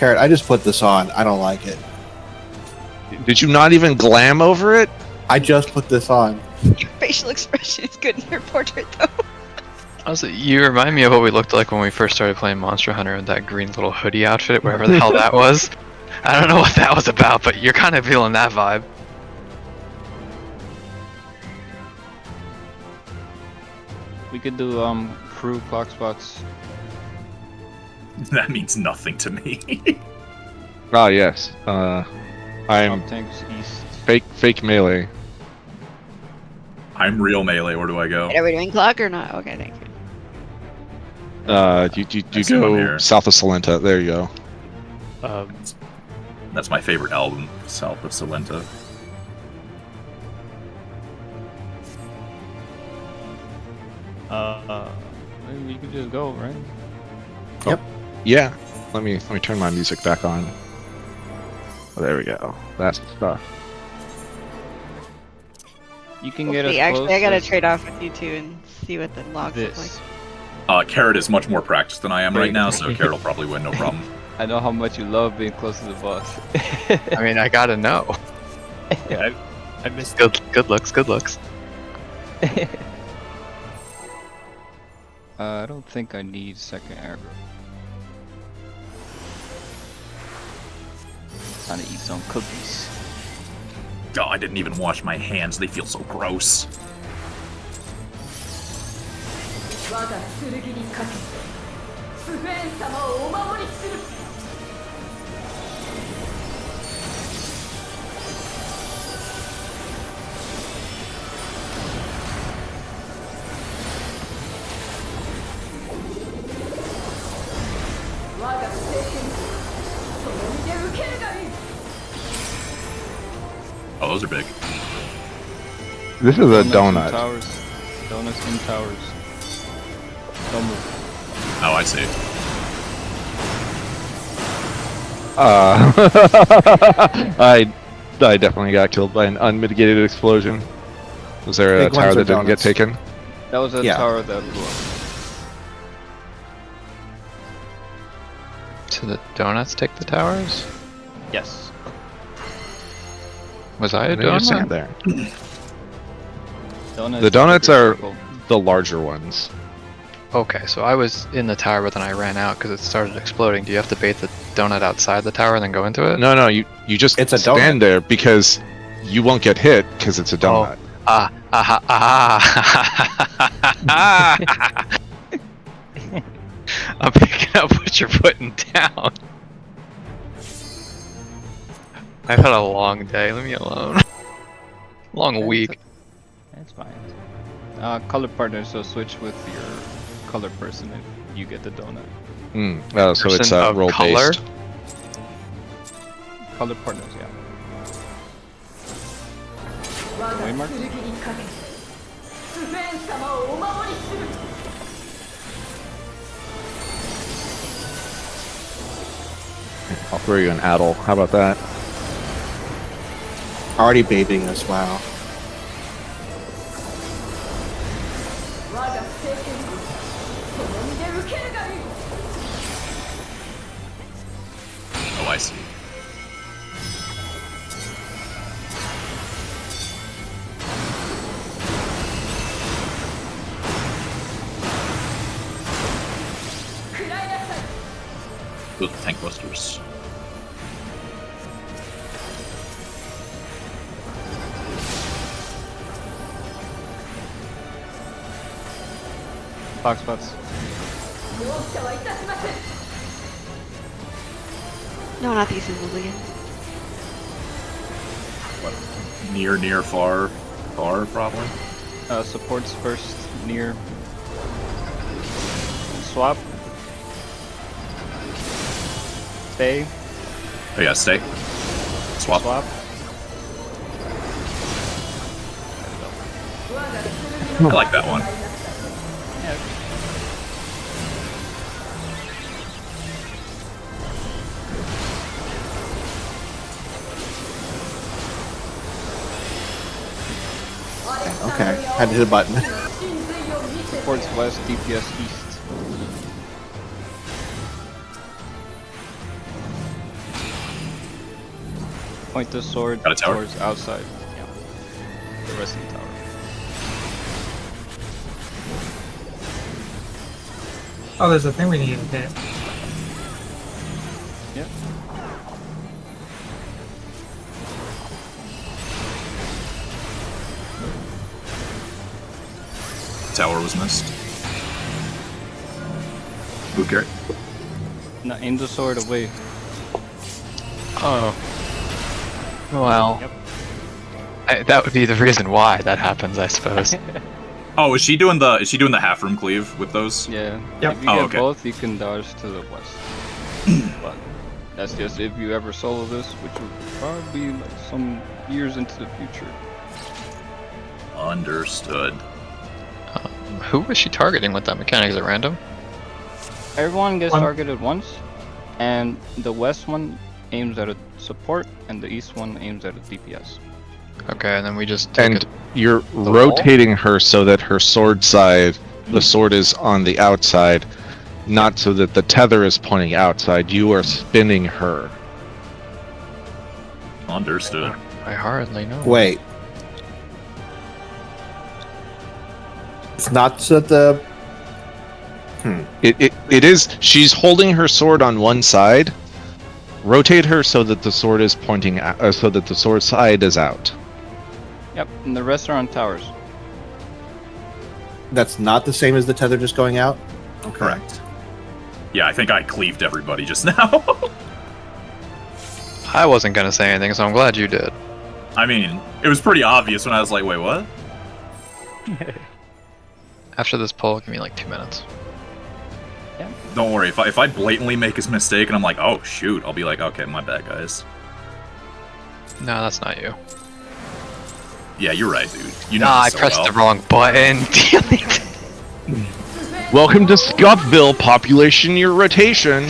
Carrot, I just put this on. I don't like it. Did you not even glam over it? I just put this on. Your facial expression is good in your portrait, though. Honestly, you remind me of what we looked like when we first started playing Monster Hunter in that green little hoodie outfit, wherever the hell that was. I don't know what that was about, but you're kind of feeling that vibe. We could do crew clock spots. That means nothing to me. Ah, yes. I'm Top tanks east. fake melee. I'm real melee. Where do I go? Are we doing clock or not? Okay, thank you. You see one go here. south of Salenta. There you go. That's my favorite album, South of Salenta. Maybe we could just go, right? Yep. Yeah. Let me turn my music back on. Oh, there we go. That's the stuff. You can get us Wait, actually, close I gotta as trade off with you two and see what the logs look this. like. Carrot is much more practiced than I am right Right. now, so Carrot will probably win, no problem. I know how much you love being close to the boss. I mean, I gotta know. Yeah, I missed Good looks, good looks. I don't think I need second aggro. Time to eat some cookies. Oh, I didn't even wash my hands. They feel so gross. Oh, those are big. This is a In donut. towers. Donuts in towers. Don't move. Oh, I see. I definitely got killed by an unmitigated explosion. Was there a Big tower ones that are didn't get donuts. taken? That was a Yeah. tower that blew up. So the donuts take the towers? Yes. Was I a Maybe you're saying donut? there. Donuts The donuts bigger are circle. the larger ones. Okay, so I was in the tower, but then I ran out because it started exploding. Do you have to bait the donut outside the tower and then go into it? No, you just It's a stand there because you won't get hit because it's a donut. I'm picking up what you're putting down. I've had a long day. Leave me alone. Long week. That's fine. Color partner, so switch with your color person if you get the donut. Oh, so it's Person of roll color? based. Color partners, yeah. Waymark? I'll throw you an addle. How about that? Already baiting us, wow. Oh, I see. Those are tank busters. Clock spots. No, not these symbols again. What? Near, far, probably? Supports first, near. Swap. Stay. Oh yeah, stay. Swap. Swap. I like that one. Yeah. Okay, had to hit a button. Supports west, DPS east. Point the sword Got a tower? towards outside. Yeah. The rest of the tower. Oh, there's a thing we need to hit. Yep. Tower was missed. Who cared? Now aim the sword away. Oh. Well. Yep. That would be the reason why that happens, I suppose. Oh, is she doing the half room cleave with those? Yeah. Yep. If you Oh, get okay. both, you can dodge to the west. But that's just if you ever solo this, which will probably be like some years into the future. Understood. Who was she targeting with that mechanic? Is it random? Everyone gets One- targeted once, and the west one aims at a support, and the east one aims at a DPS. Okay, and then we just take And it. you're wall? rotating her so that her sword side, the sword is on the outside, not so that the tether is pointing outside. You are spinning her. Understood. I hardly know. Wait. It's not so that the. It is. She's holding her sword on one side. Rotate her so that the sword is pointing so that the sword side is out. Yep, and the rest are on towers. That's not the same as the tether just going out? Okay. Correct. Yeah, I think I cleaved everybody just now. I wasn't gonna say anything, so I'm glad you did. I mean, it was pretty obvious when I was like, wait, what? After this poll, give me like 2 minutes. Don't worry, if I blatantly make a mistake and I'm like, oh shoot, I'll be like, okay, my bad, guys. No, that's not you. Yeah, you're right, dude. You know Nah, me I so pressed well. the wrong button. Damn it. Welcome to Scuffville, population your rotation.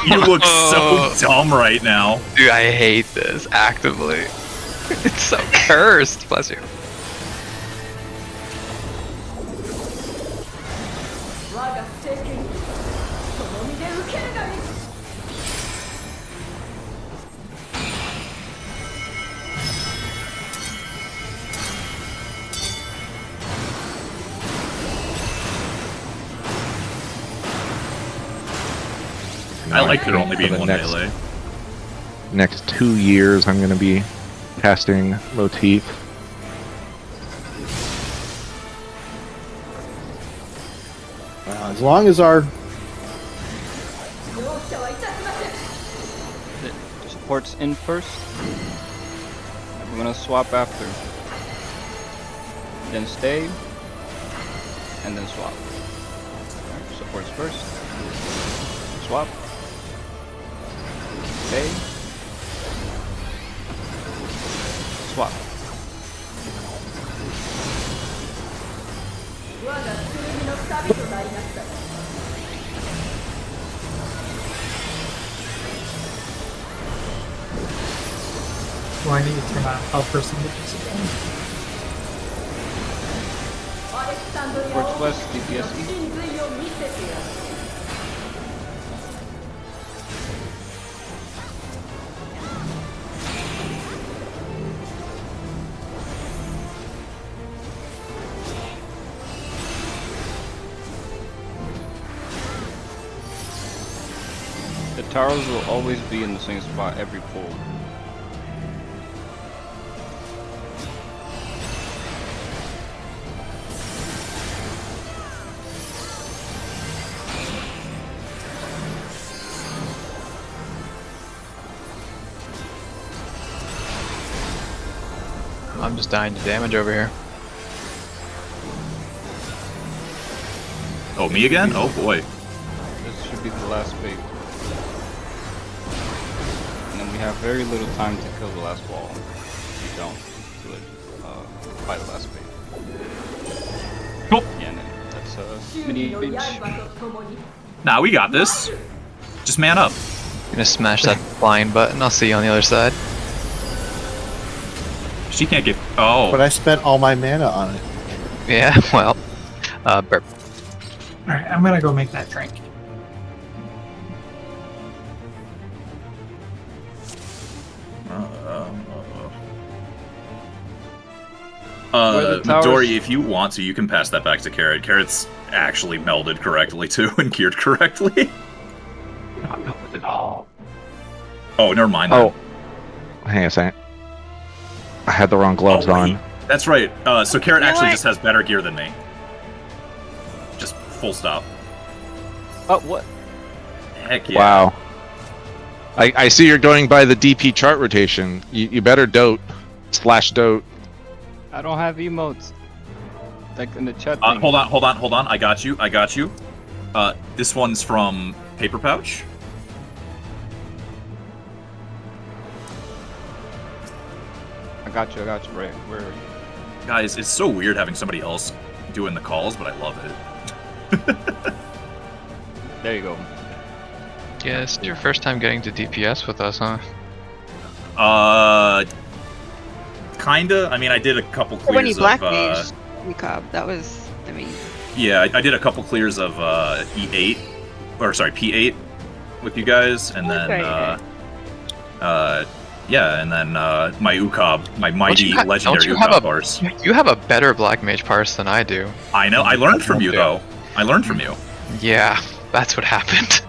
You look so dumb right now. Dude, I hate this actively. It's so cursed. Bless you. I like there only being For the one next- melee. Next 2 years, I'm going to be casting motif. As long as our. The support's in first. We're gonna swap after. Then stay. And then swap. Alright, support's first. Swap. Stay. Swap. Do I need to turn on health percentages again? Support's west, DPS east. The towers will always be in the same spot every pull. I'm just dying to damage over here. Oh, me again? Oh boy. This should be the last bait. And then we have very little time to kill the last wall. If you don't kill it by the last bait. Nope. Yeah, and then that's mini bitch. Nah, we got this. Just man up. Gonna smash that flying button. I'll see you on the other side. She can't get. Oh. But I spent all my mana on it. Yeah, well, burp. Alright, I'm gonna go make that drink. Well, the towers? Midori, if you want to, you can pass that back to Carrot. Carrot's actually melded correctly too and geared correctly. Not melded at all. Oh, never mind. Oh, hang on a second. I had the wrong gloves wait. on. That's right. So Carrot You know actually what? just has better gear than me. Just full stop. Oh, what? Heck yeah. Wow. I see you're going by the DP chart rotation. You better dote. / dote. I don't have emotes. Like in the chat thing. Hold on. I got you. This one's from Paper Pouch. I got you. Right, where are you? Guys, it's so weird having somebody else doing the calls, but I love it. There you go. Yeah, it's your first time getting to DPS with us, huh? Kinda. I mean, I did a couple clears When you black of, mage Cobb, that was, I mean, yeah, I did a couple clears of E8, or sorry, P8 with you guys, and then yeah, and then my Ucob, my mighty legendary Ucob parse. You have a better black mage parse than I do. I know. I learned from you though. I learned from you. Yeah, that's what happened.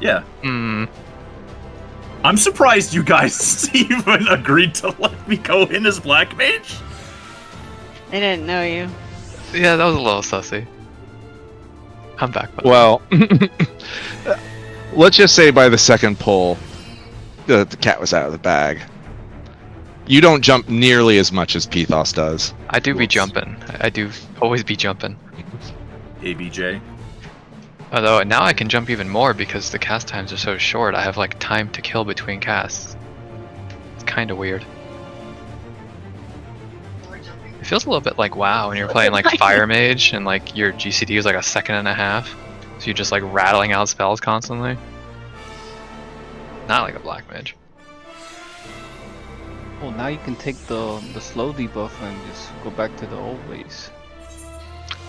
Yeah. Hmm. I'm surprised you guys even agreed to let me go in as black mage. they didn't know you. Yeah, that was a little sussy. I'm back. Buddy. Well, let's just say by the second pull, the cat was out of the bag. You don't jump nearly as much as Pithos does. I do be jumping. I do always be jumping. ABJ. Although now I can jump even more because the cast times are so short. I have like time to kill between casts. It's kind of weird. It feels a little bit like WoW when you're playing like Fire Mage and like your GCD is like a 1.5 seconds. So you're just like rattling out spells constantly. Not like a Black Mage. Oh, now you can take the slow debuff and just go back to the old ways.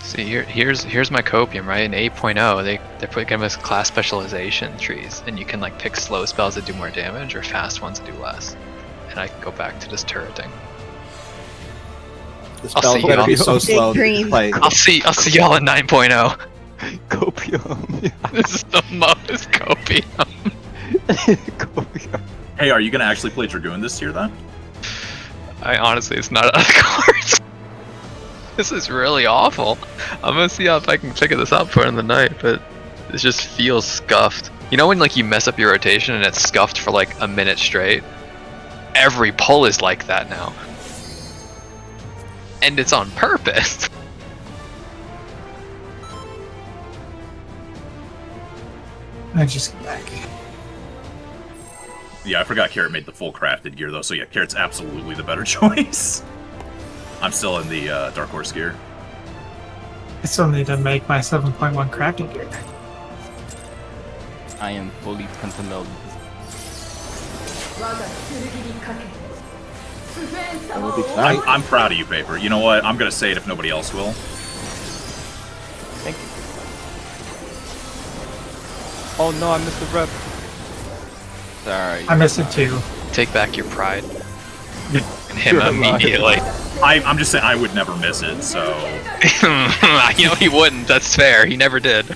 See, here's my copium, right? In 8.0, they're giving us class specialization trees, and you can like pick slow spells that do more damage or fast ones that do less. And I can go back to just turreting. The I'll spell see better y'all. be so Big slow to dreams. play. I'll see y'all in 9.0. Copium. This is the most copium. Copium. Hey, are you gonna actually play Dragoon this year then? I honestly, it's not out of the cards. This is really awful. I'm gonna see if I can figure this out for in the night, but it just feels scuffed. You know when like you mess up your rotation and it's scuffed for like a minute straight? Every pull is like that now. And it's on purpose. I just get back. Yeah, I forgot Carrot made the full crafted gear though, so yeah, Carrot's absolutely the better choice. I'm still in the Dark Horse gear. I still need to make my 7.1 crafting gear. I am fully pentamelded. I'm proud of you, Paper. You know what? I'm gonna say it if nobody else will. Thank you. Oh no, I missed the rep. Sorry. I missed it too. Take back your pride. And him immediately. I'm just saying I would never miss it, so... You know he wouldn't, that's fair. He never did.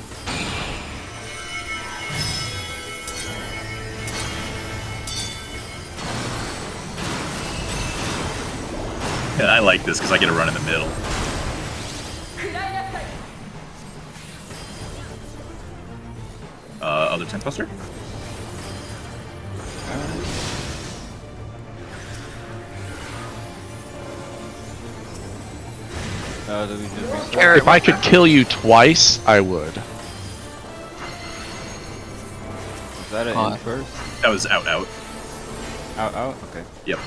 Yeah, I like this because I get to run in the middle. Other Tank Buster? Do we just restart? If I could kill you twice, I would. Is that an in first? That was out. Out? Okay. Yep.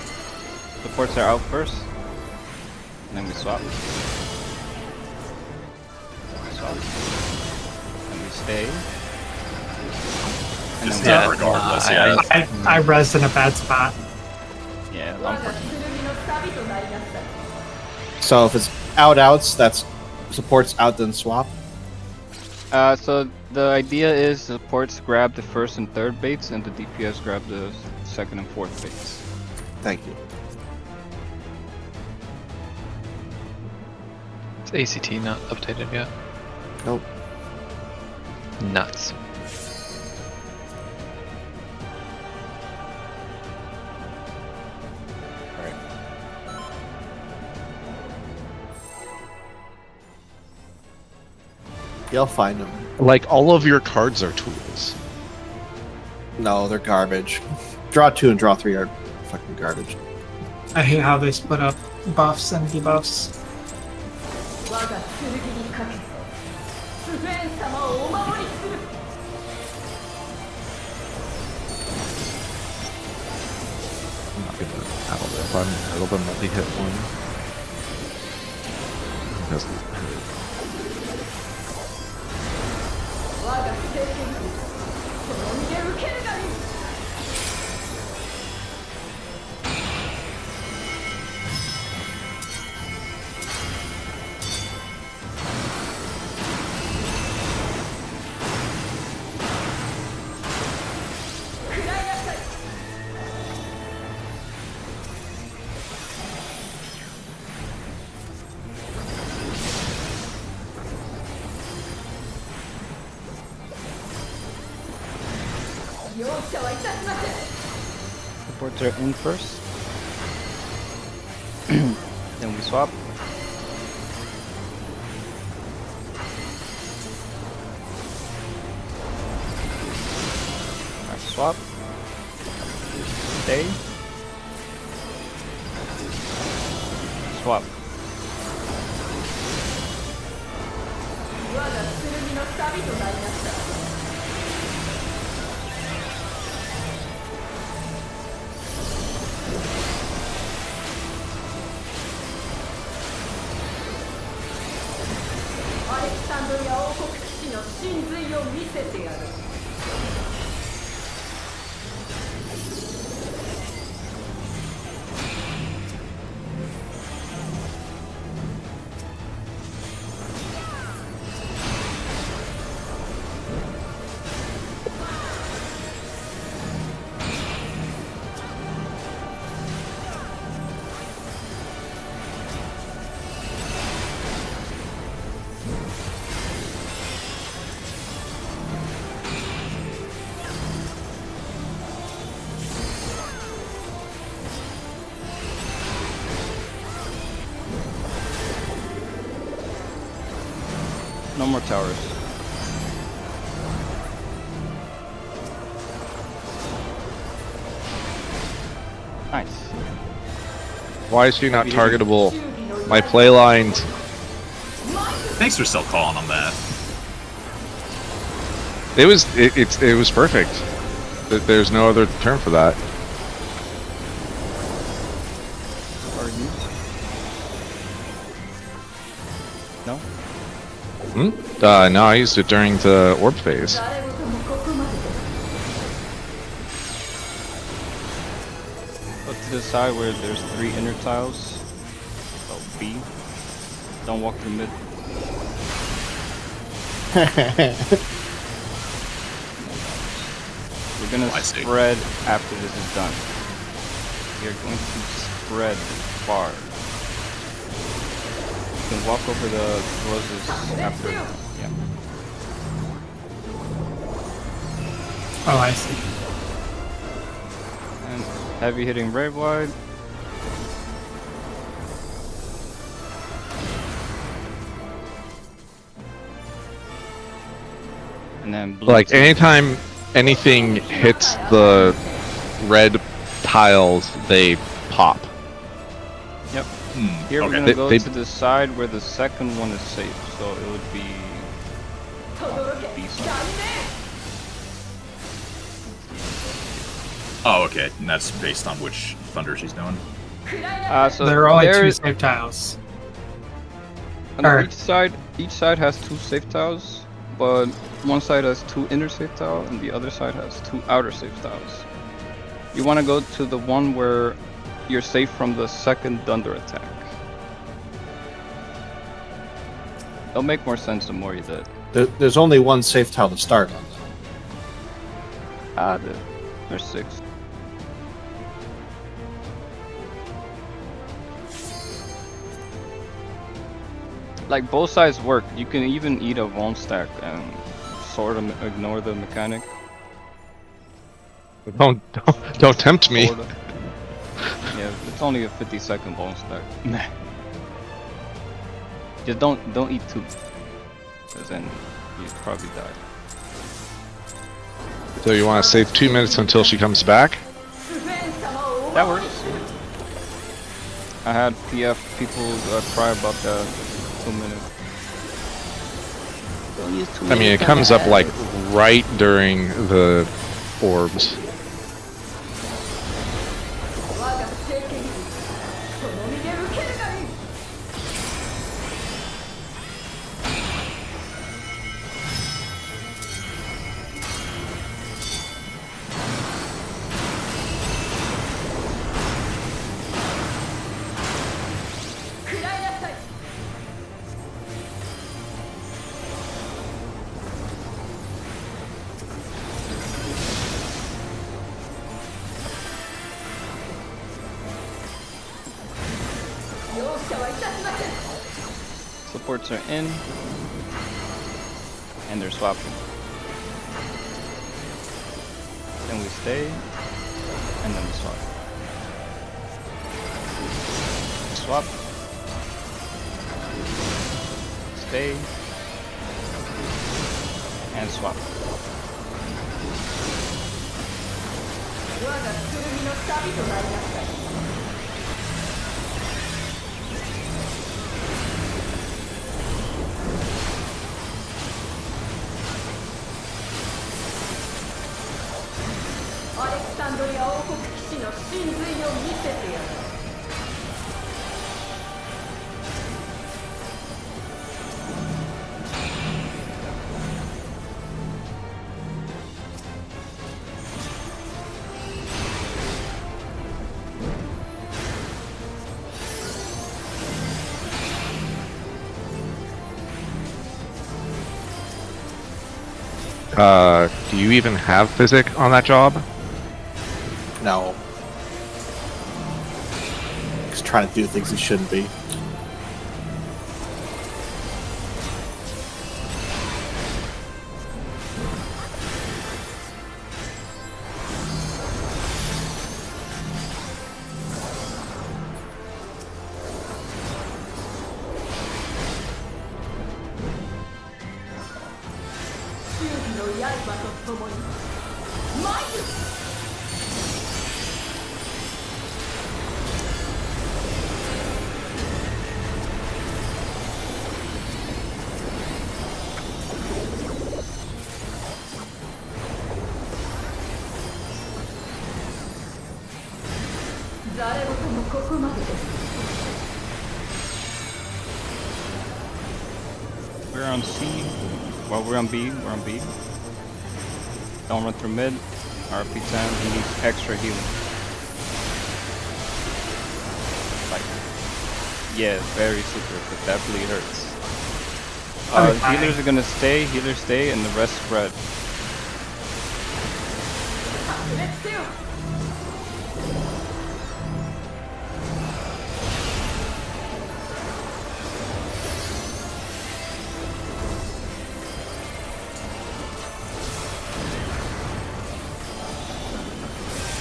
Supports are out first. And then we swap. And we stay. And Just then we regardless, yeah. I rezzed in a bad spot. yeah, unfortunate. So if it's outs, that's supports out then swap. So the idea is supports grab the first and third baits, and the DPS grab the second and fourth baits. Thank you. Is ACT not updated yet? Nope. Nuts. You'll find them. Like all of your cards are tools. No, they're garbage. Draw 2 and draw 3 are fucking garbage. I hate how they split up buffs and debuffs. I'm not gonna battle if I'm a little bit multi-hit one. Doesn't hurt. Supports are in first. Then we swap. Alright, swap. Stay. Swap. No more towers. Nice. Why is she not targetable? My play lines. Thanks for still calling on that. It was perfect. There's no other term for that. Are you? No? No, I used it during the orb phase. Go to the side where there's 3 inner tiles. So B. Don't walk through mid. We're gonna spread after this is done. We are going to spread far. You can walk over the roses after. Yeah. Oh, I see. And heavy hitting very wide. And then blue Like team. anytime anything hits the red tiles, they pop. Yep. Here we're okay. gonna go They- to the side where the second one is safe, so it would be B side. Oh, okay. And that's based on which thunder she's doing. So There are only there 2 is- safe tiles. no, or- each side has 2 safe tiles, but one side has 2 inner safe tiles and the other side has 2 outer safe tiles. You want to go to the one where you're safe from the second thunder attack. It'll make more sense the more you do it. There's only one safe tile to start on. There's 6. Like both sides work. You can even eat a one stack and sort of ignore the mechanic. Don't tempt me. Sorta. Yeah, it's only a 50-second bone stack. Just don't eat 2, cause then you'd probably die. So you want to save 2 minutes until she comes back? That works. I had PF people cry about that 2 minutes. Don't use 2 I mean, it minutes. comes up like right during the orbs. Supports are in, and they're swapping. Then we stay, and then we swap. Swap. Stay. And swap. Do you even have physic on that job? No. He's trying to do things he shouldn't be. We're on C. Well, we're on B. We're on B. Don't run through mid. RP10. He needs extra healing. Like, yeah, very super, but that bleed hurts. Healers are gonna stay. Healers stay, and the rest spread.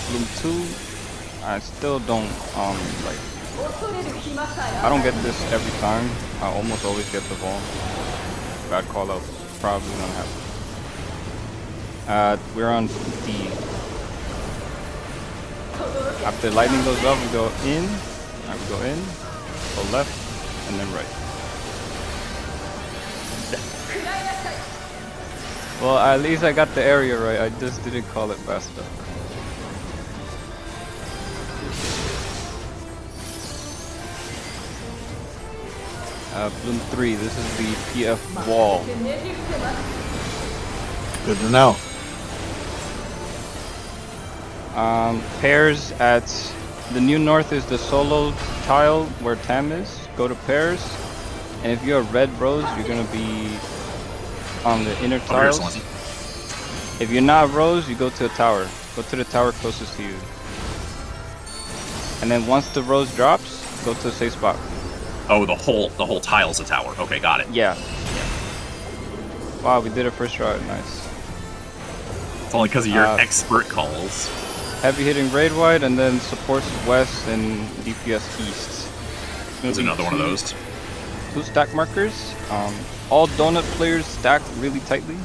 Bloom 2, I still don't, like, I don't get this every time. I almost always get the ball. Bad call out, probably gonna happen. We're on D. After lightning goes up, we go in, we go in, go left, and then right. Well, at least I got the area right, I just didn't call it fast enough. Bloom 3, this is the PF wall. Good to know. Pairs at the new north is the solo tile where Tam is. Go to pairs And if you're red rose, you're gonna be on the inner Over here, tiles. Swansea. If you're not rose, you go to a tower. Go to the tower closest to you. And then once the rose drops, go to the safe spot. Oh, the whole tile's a tower. Okay, got it. Yeah. Wow, we did it first try. Nice. It's only because of your expert calls. Heavy hitting raid wide, and then supports west and DPS east. There's another one of those. 2 stack markers. All donut players stack really tightly.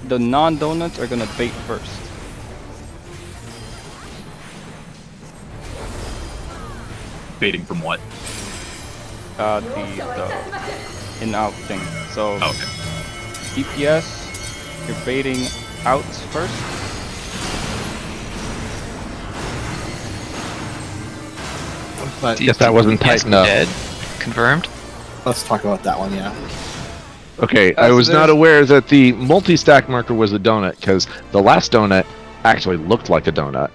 The non-donuts are gonna bait first. Baiting from what? The in-out thing. So Oh, okay. DPS, you're baiting outs first. But Guess that wasn't Yes, tight enough. dead. Confirmed. let's talk about that one. Yeah. Okay, I so was not there's- aware that the multi-stack marker was a donut, because the last donut actually looked like a donut.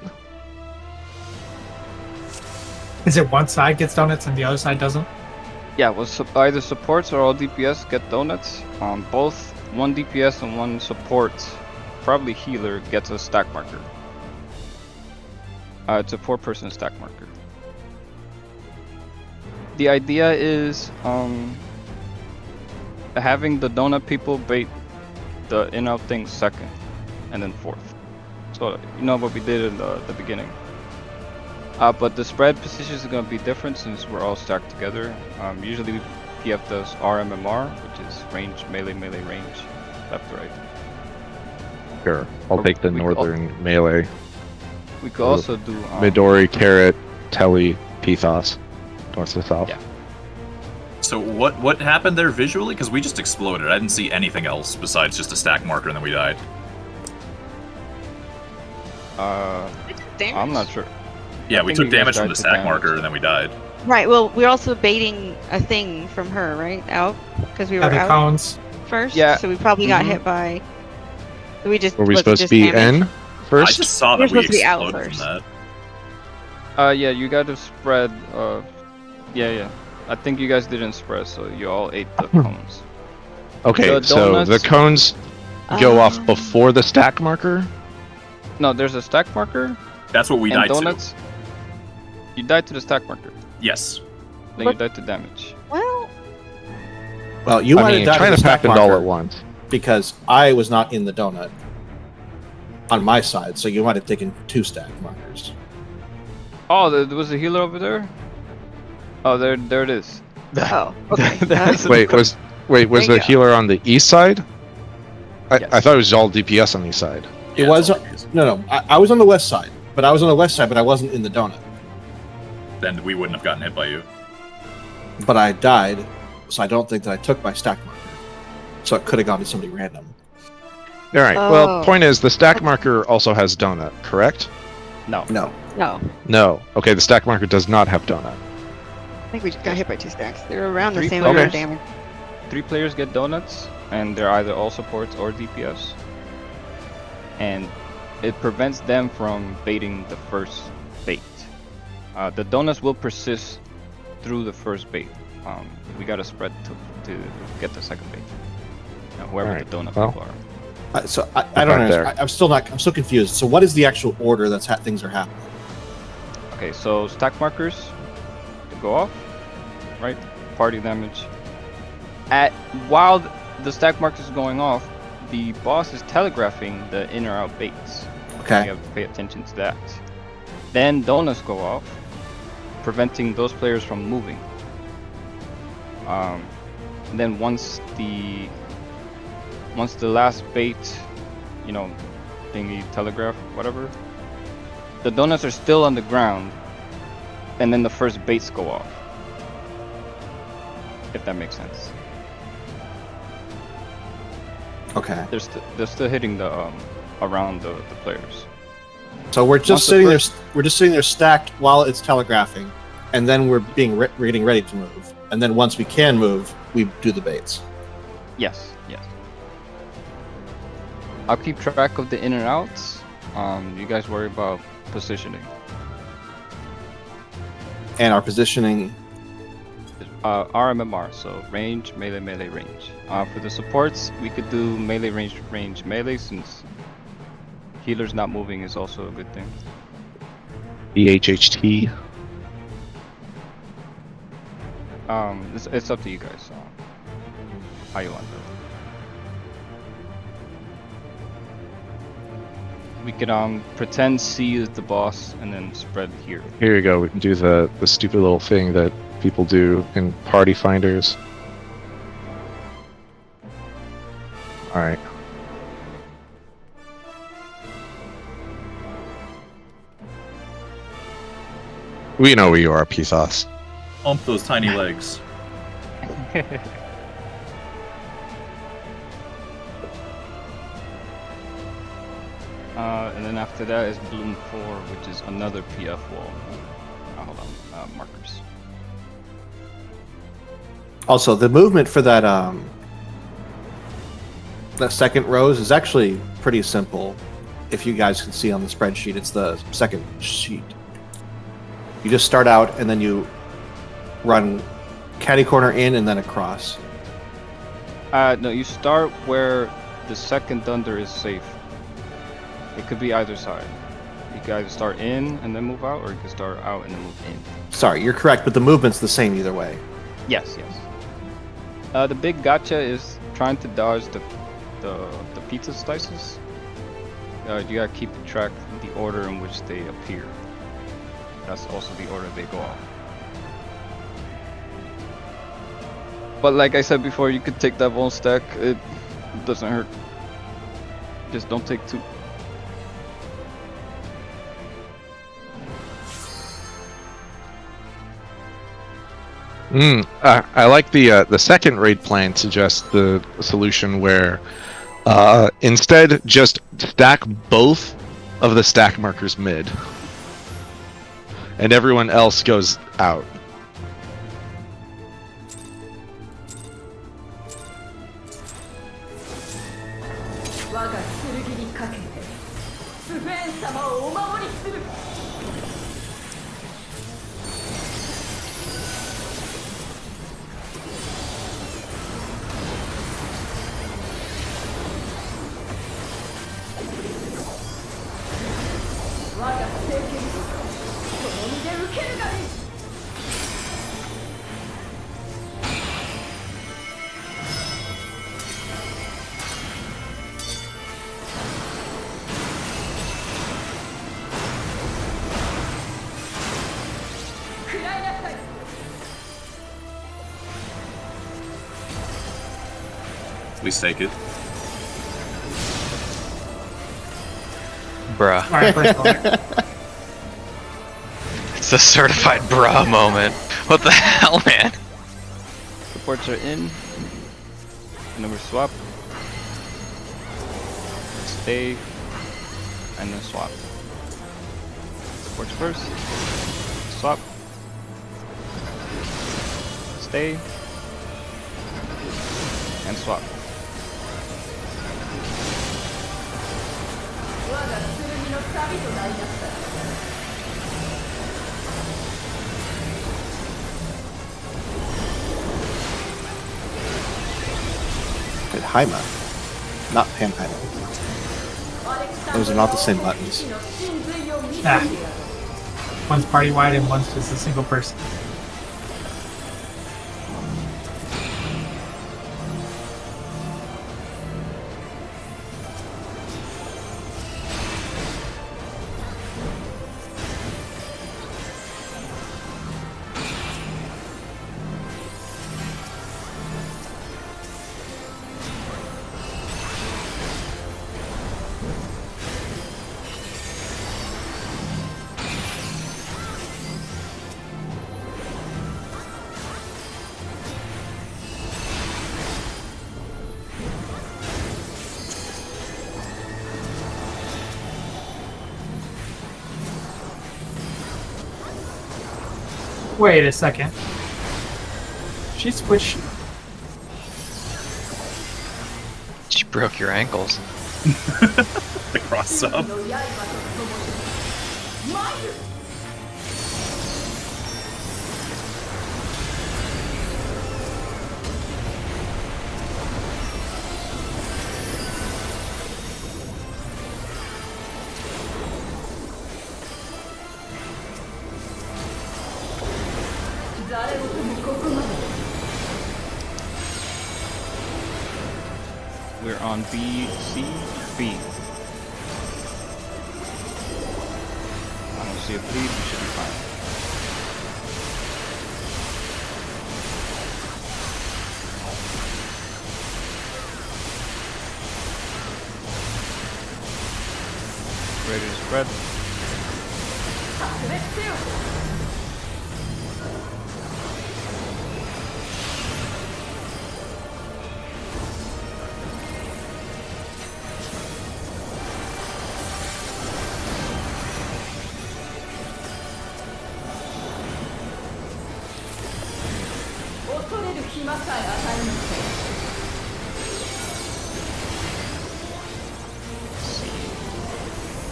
Is it one side gets donuts and the other side doesn't? Yeah, well, either supports or all DPS get donuts. Both one DPS and one support, probably healer, gets a stack marker. It's a 4-person stack marker. The idea is having the donut people bait the in-out thing second, and then fourth. So you know what we did in the beginning. But the spread positions are going to be different since we're all stacked together. Usually PF does RMMR, which is range, melee, range, left to right. Sure, I'll Or take the we could northern melee. We could also do Midori, Carrot, Telly, Pithos, north to south. Yeah. So what happened there visually? Because we just exploded. I didn't see anything else besides just a stack marker and then we died. I'm not sure. Yeah, I we think took you guys damage from died the to stack damage. marker and then we died. Right. Well, we're also baiting a thing from her, right? Out because we were Yeah, the out cones. first. Yeah. So we probably got Mhm. hit by. So we just. Were we was it supposed to just be damage? in first? I just saw We're that we supposed to be out exploded from first. that. Yeah, you got to spread. Yeah. I think you guys didn't spread, so you all ate the cones. Okay, The so the donuts- cones go off Um, before the stack marker? No, there's a stack marker That's what we and died donuts. You died to the stack marker. to. Yes. Then But- you died to damage. Well, Well, you I might mean, have died trying with to the stack happen all marker at once. because I was not in the donut on my side, so you might have taken 2 stack markers. Oh, there was a healer over there. Oh, there it is. oh, okay. That's- Wait, was There the you go. healer on the east side? I Yes. thought it was all DPS on the east side. It Yeah, was it's all confusing. no. I was on the west side, but I wasn't in the donut. Then we wouldn't have gotten hit by you. But I died, so I don't think that I took my stack marker. So it could have gone to somebody random. All right. Well, Oh. point is, the stack marker also has donut, correct? No. No. No, No. Okay, the stack marker does not have donut. I think we just got hit by 2 stacks. They were around the 3 same players. amount of damage. 3 players get donuts, and they're either all supports or DPS. And it prevents them from baiting the first bait. The donuts will persist through the first bait. We gotta spread to get the second bait. Whoever Alright, the donut well. people are. I don't Back understand. there. I'm still confused. So what is the actual order that's things are happening? Okay, so stack markers to go off, right? Party damage. While the stack markers is going off, the boss is telegraphing the in or out baits. Okay. You have to pay attention to that. Then donuts go off, preventing those players from moving. And then once the last bait, thingy, telegraph, whatever, the donuts are still on the ground, and then the first baits go off. If that makes sense. Okay. They're still hitting the around the players. So we're Once just the sitting there. We're just sitting there stacked while it's telegraphing, and then we're getting ready to move. And then once we can move, we do the baits. Yes. I'll keep track of the in and outs. You guys worry about positioning. And our positioning RMMR, so range, melee, melee, range. For the supports, we could do melee, range, range, melee, since healers not moving is also a good thing. BHHT. It's up to you guys. How you want that. We could pretend C is the boss and then spread here. Here you go. We can do the stupid little thing that people do in party finders. All right. We know where you are, Pithos. Hump those tiny legs. And then after that is Bloom 4, which is another PF wall. Hold on, markers. Also, the movement for that that second rose is actually pretty simple. If you guys can see on the spreadsheet, it's the second sheet. You just start out and then you run catty corner in and then across. No, you start where the second thunder is safe. It could be either side. You can either start in and then move out, or you can start out and then move in. Sorry, you're correct, but the movement's the same either way. Yes, yes. The big gotcha is trying to dodge the pizza slices. You gotta keep track of the order in which they appear. That's also the order they go off. But like I said before, you could take that one stack. It doesn't hurt. Just don't take two. I like the second raid plan suggests the solution where instead just stack both of the stack markers mid, and everyone else goes out. We stake it. Bruh. Alright, first of all, It's a certified bruh moment. What the hell, man? Supports are in. Number swap. Stay. And then swap. Supports first. Swap. Stay. And swap. Good Haima, not Panhaima. Those are not the same buttons. one's party wide and one's just a single person. Wait a second. She switched. She broke your ankles. The cross sub. We're on B, C, B. I don't see a bleed, we should be fine. Ready to spread.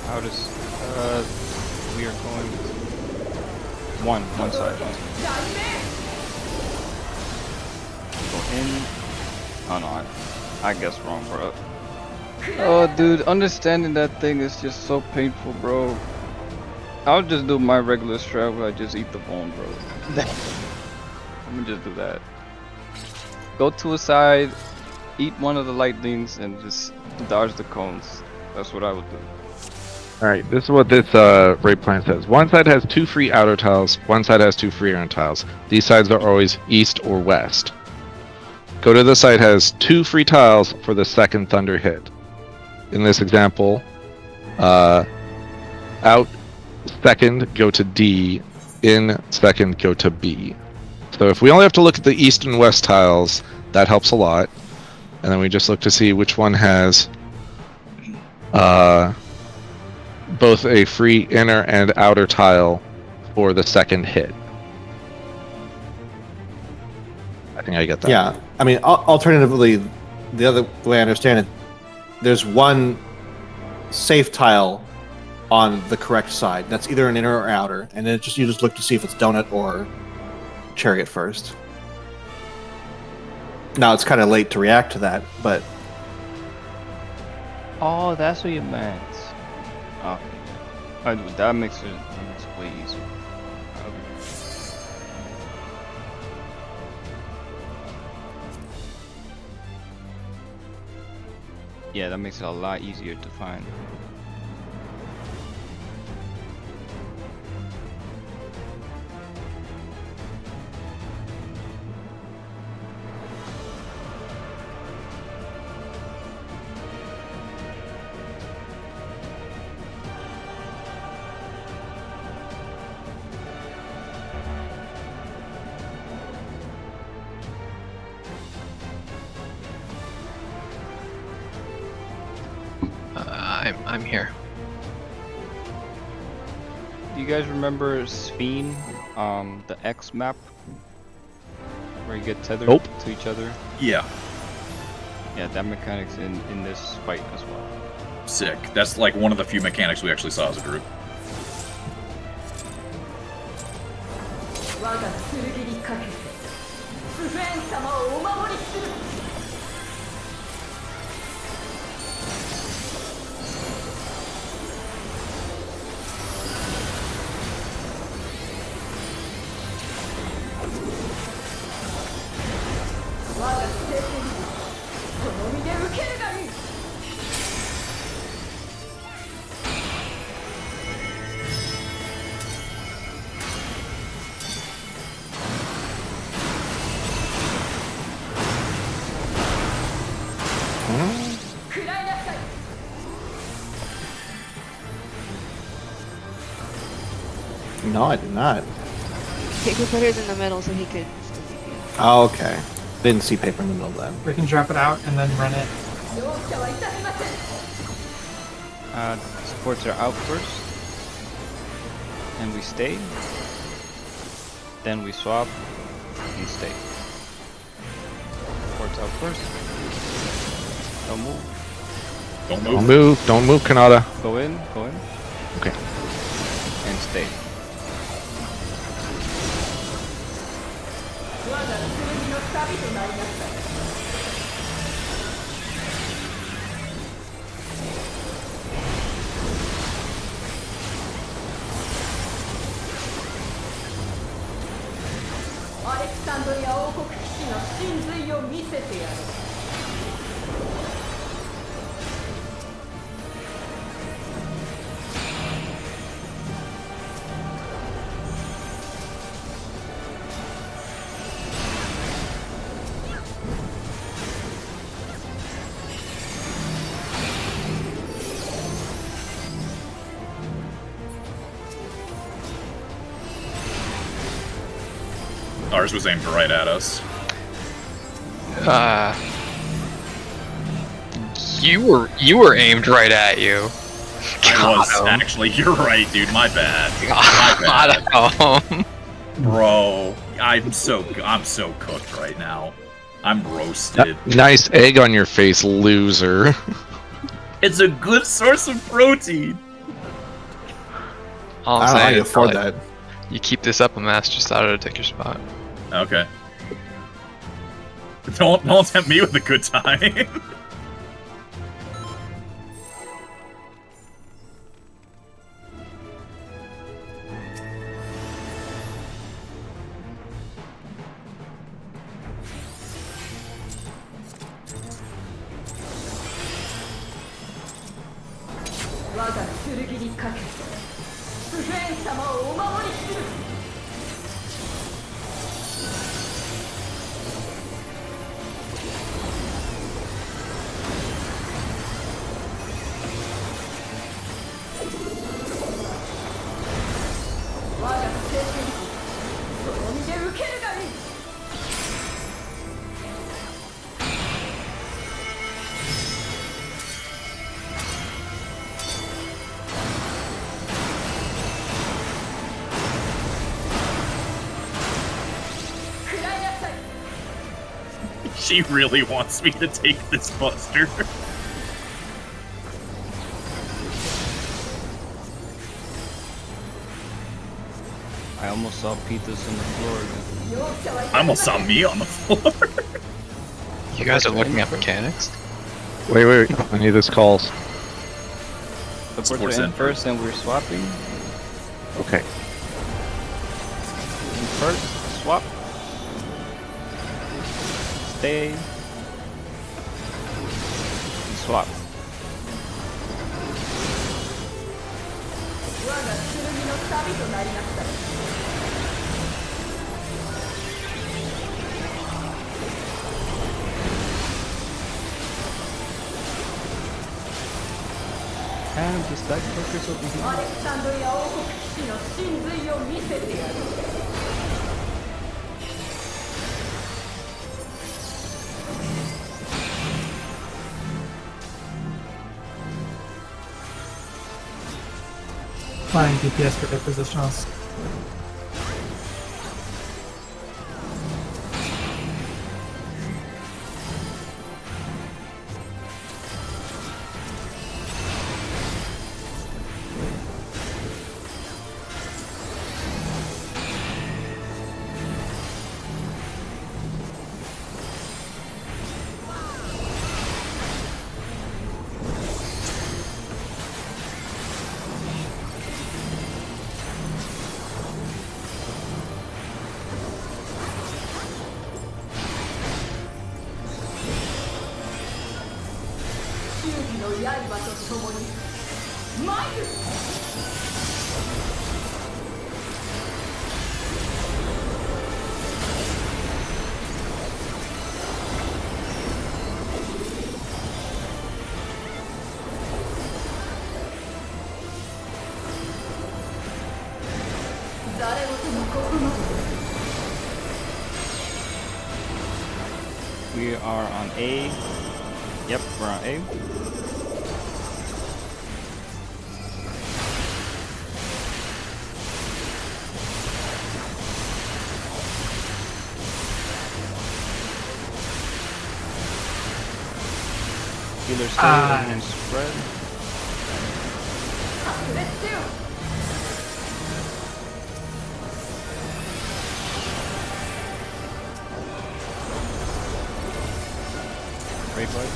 How does we are going one side. Go in. Oh no, I guess wrong, bro. Oh dude, understanding that thing is just so painful, bro. I'll just do my regular strat where I just eat the bone, bro. Let me just do that. Go to a side, eat one of the lightnings, and just dodge the cones. That's what I would do. Alright, this is what this raid plan says. One side has 2 free outer tiles, one side has 2 free inner tiles. These sides are always east or west. Go to the side has 2 free tiles for the second thunder hit. In this example, out second, go to D, in second, go to B. So if we only have to look at the east and west tiles, that helps a lot. And then we just look to see which one has both a free inner and outer tile for the second hit. I think I get that. Yeah, I mean, alternatively, the way I understand it, there's one safe tile on the correct side. That's either an inner or outer, and then you just look to see if it's donut or chariot first. Now it's kind of late to react to that, but Oh, that's what you meant. Okay. That makes it way easier. Yeah, that makes it a lot easier to find. I'm here. Do you guys remember Sphene, the X map? Where you get tethered Nope. to each other? Yeah, Yeah, that mechanic's in this fight as well. sick. That's like one of the few mechanics we actually saw as a group. no, I did not. Paper putter's in the middle so he could. Oh, okay. Didn't see paper in the middle of that. We can drop it out and then run it. Supports are out first. And we stay. Then we swap and stay. Supports out first. Don't move. Don't Don't move. move, don't move, Kanata. Go in, go in. Okay. And stay. アレクサンドリア王国騎士の真髄を見せてやる。Ours was aimed right at us. You were aimed right at you. I was actually. You're right, dude. My bad. God, My bad. Bro, I'm so cooked right now. I'm roasted. Nice egg on your face, loser. It's a good source of protein. All I I'm don't know how saying you is, afford like, that. you keep this up, and Master just thought to take your spot. Okay. Don't tempt me with a good time. She really wants me to take this buster. I almost saw Peter's on the floor. I almost saw me on the floor. You guys are looking at mechanics? Wait. I need this calls. The Sports portrait in in first and we're swapping. Okay. In first, swap. Stay. Swap. And the stack focus over here. アレクサンドリア王国騎士の真髄を見せてやる。Flying DPS for their positionals. We are on A. Yep, we're on A. Healer stay and spread. Great bud.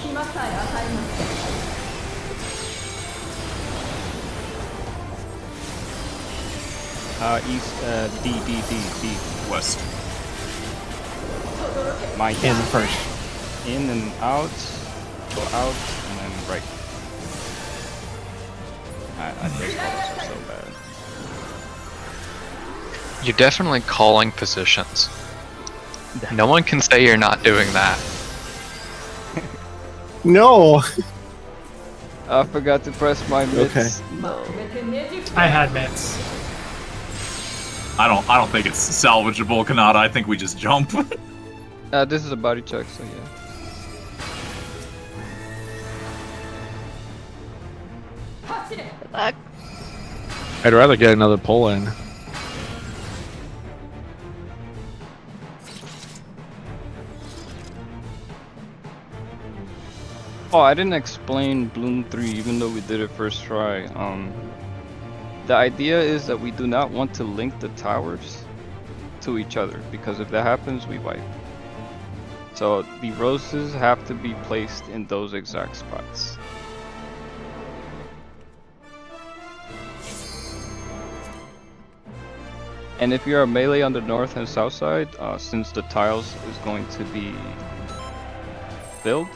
暇さえ与えません。East, D. West. My In first. in and out, go out, and then right. Those colors are so bad. You're definitely calling positions. No one can say you're not doing that. No. I forgot to press my mitts. Okay. No. I had mitts. I don't think it's salvageable, Kanata. I think we just jump. This is a body check, so yeah. Good luck. I'd rather get another pull in. Oh, I didn't explain Bloom 3 even though we did it first try. The idea is that we do not want to link the towers to each other because if that happens, we wipe. So the roses have to be placed in those exact spots. And if you're a melee on the north and south side, since the tiles is going to be filled,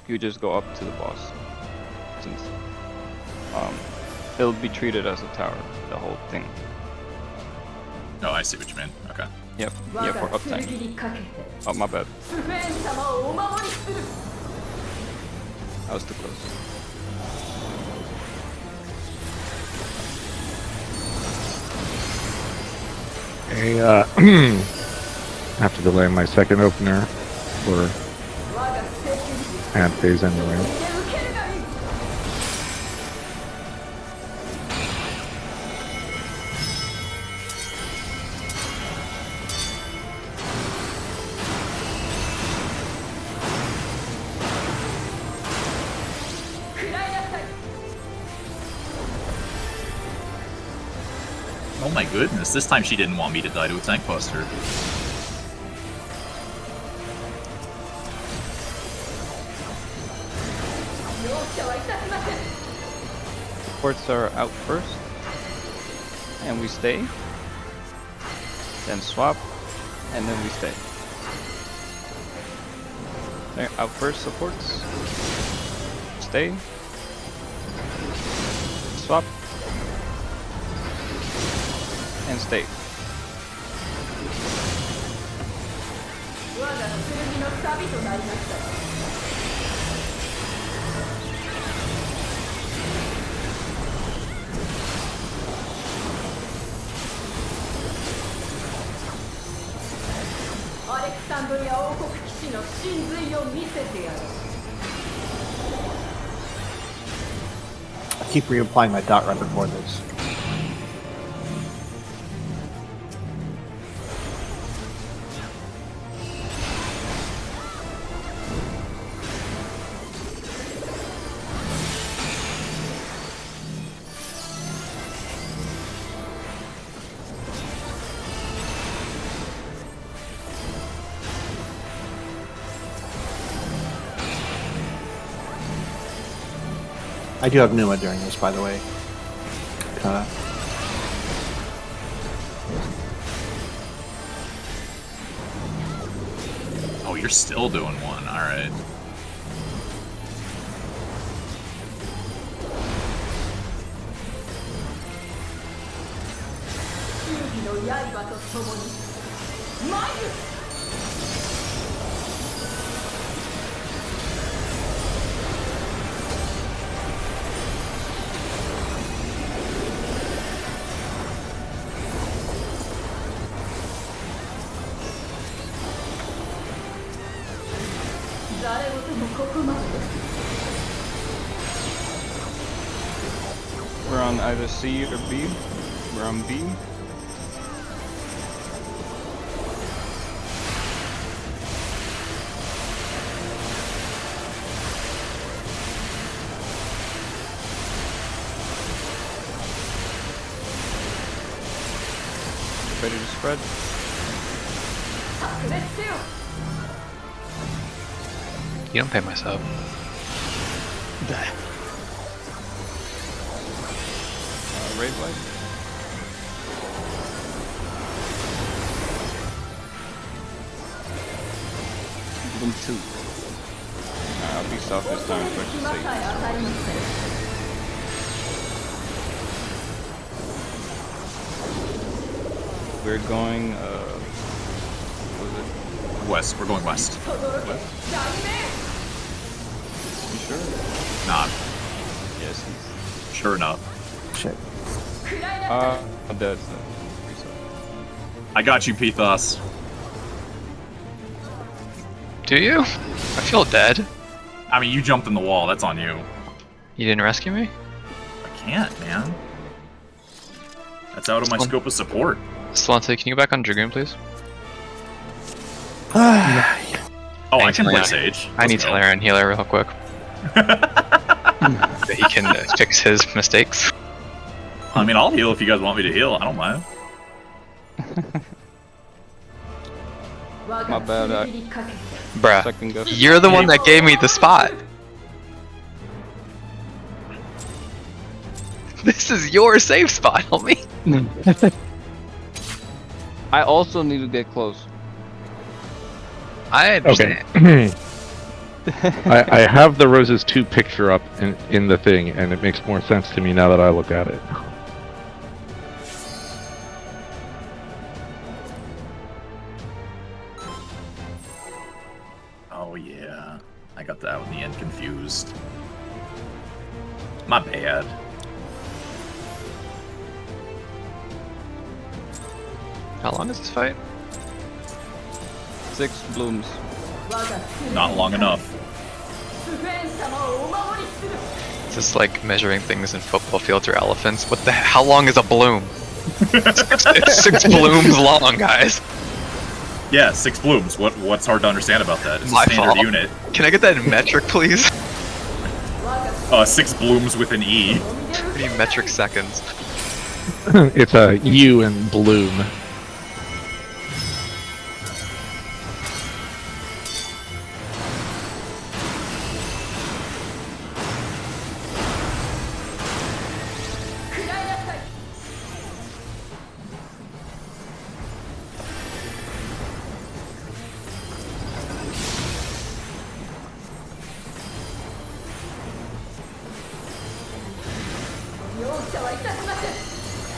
you just go up to the boss. Since it'll be treated as a tower, the whole thing. Oh, I see what you mean. Okay. Yep, yeah, for uptime. Oh, my bad. I was too close. I have to delay my second opener for hand phase anyway. Oh my goodness, this time she didn't want me to die to a tank buster. Supports are out first, and we stay. Then swap, and then we stay. They're out first, supports. Stay. Swap. And stay. I keep reapplying my dot right before this. I do have Numa during this, by the way. Kinda. Oh, you're still doing one. All right. We're on either C or B. We're on B. Ready to spread. You don't pay my sub. Raid light. Bloom 2. I'll be soft this time so I can save. We're going, what was it? West. We're going west. West? You sure? Nah. Yes. Sure enough. Shit. I'm dead. So. I got you, Pethos. Do you? I feel dead. I mean, you jumped in the wall. That's on you. You didn't rescue me? I can't, man. That's out of my scope of support. Slante, can you go back on Dragoon, please? Oh, I can play Leon. Sage. I need Let's go. Talarian healer real quick. So he can fix his mistakes. I mean, I'll heal if you guys want me to heal. I don't mind. My bad. Bruh, Second guess. you're the one that gave me the spot. This is your safe spot, homie. I also need to get close. I understand. Okay. I have the Roses 2 picture up in the thing, and it makes more sense to me now that I look at it. Oh, yeah. I got that in the end confused. My bad. How long is this fight? 6 blooms. Not long enough. Is this like measuring things in football fields or elephants? What the how long is a bloom? It's 6 blooms long, guys. Yeah, 6 blooms. What's hard to understand about that? It's My a standard fault. unit. Can I get that in metric, please? 6 blooms with an E. 3 metric seconds. It's a U in bloom.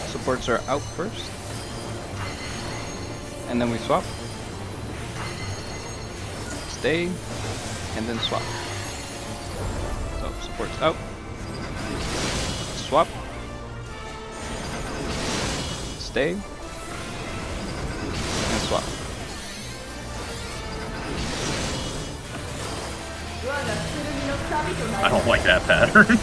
Supports are out first. And then we swap. Stay. And then swap. So supports out. Swap. Stay. And swap. I don't like that pattern.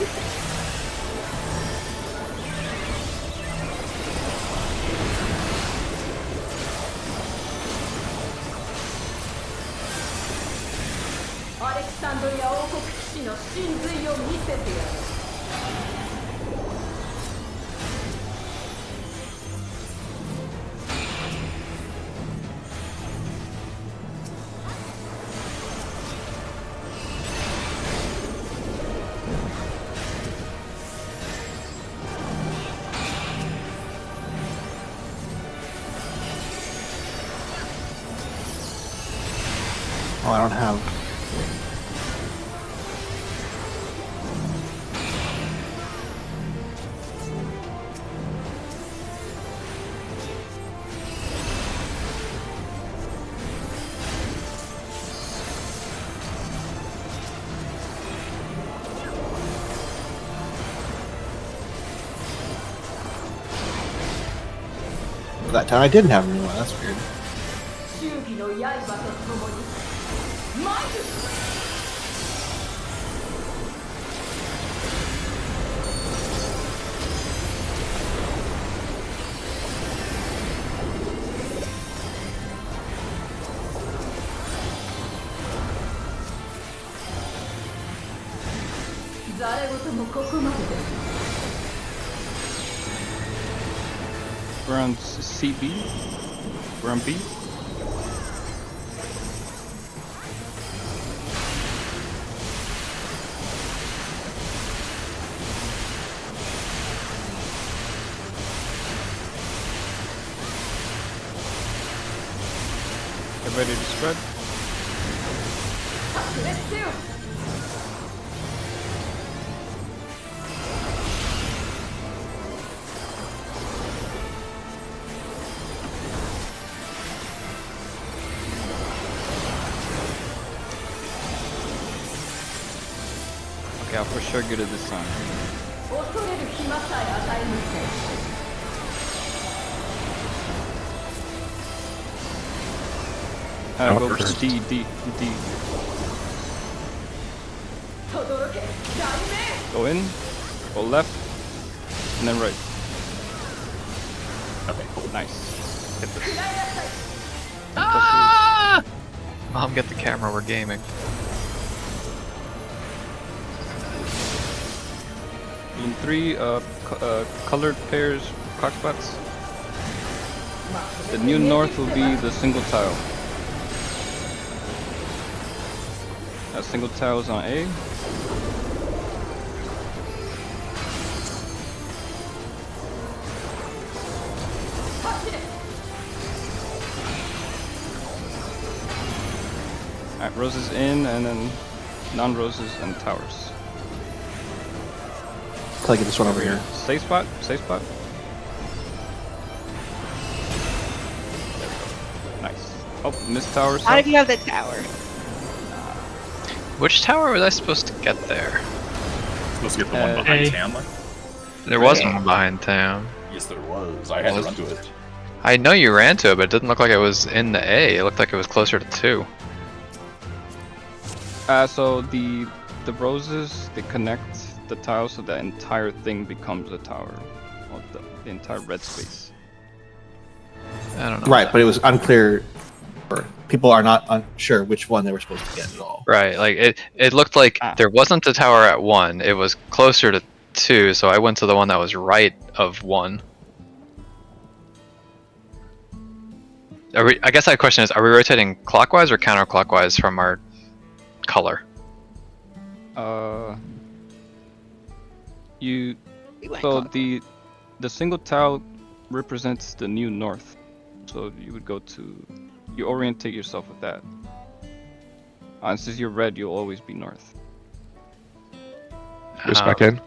Oh, I don't have. That time I didn't have a new one. That's weird. We're on CB. We're on B. ready to spread. Let's do. Okay, I'll for sure get it this time. 恐れる暇さえ与えぬせ。 Go for D. 轟け雷鳴 Go in, go left, and then right. Okay, cool. Nice. Hit this. Mom, get the camera. We're gaming. In 3 colored pairs cockspots. The new north will be the single tile. That single tile is on A. Alright, roses in, and then non-roses and towers. Till I get this one over here. Safe spot, safe spot. Nice. Oh, missed towers. How did you have the tower? Which tower was I supposed to get there? Supposed to get the one behind Hey. Tam. There was one behind Tam. Yes, there was. I had to run to it. I know you ran to it, but it didn't look like it was in the A. It looked like it was closer to 2. So the roses, they connect the tiles so the entire thing becomes a tower. Or the entire red space. I don't know. Right, but it was unclear. Or people are not sure which one they were supposed to get at all. Right, like it looked like there wasn't a tower at 1. It was closer to 2, so I went to the one that was right of 1. I guess that question is: are we rotating clockwise or counterclockwise from our color? You We went so clockwise. the single tile represents the new north. So you would go to you orientate yourself with that. And since you're red, you'll always be north. Goes back in.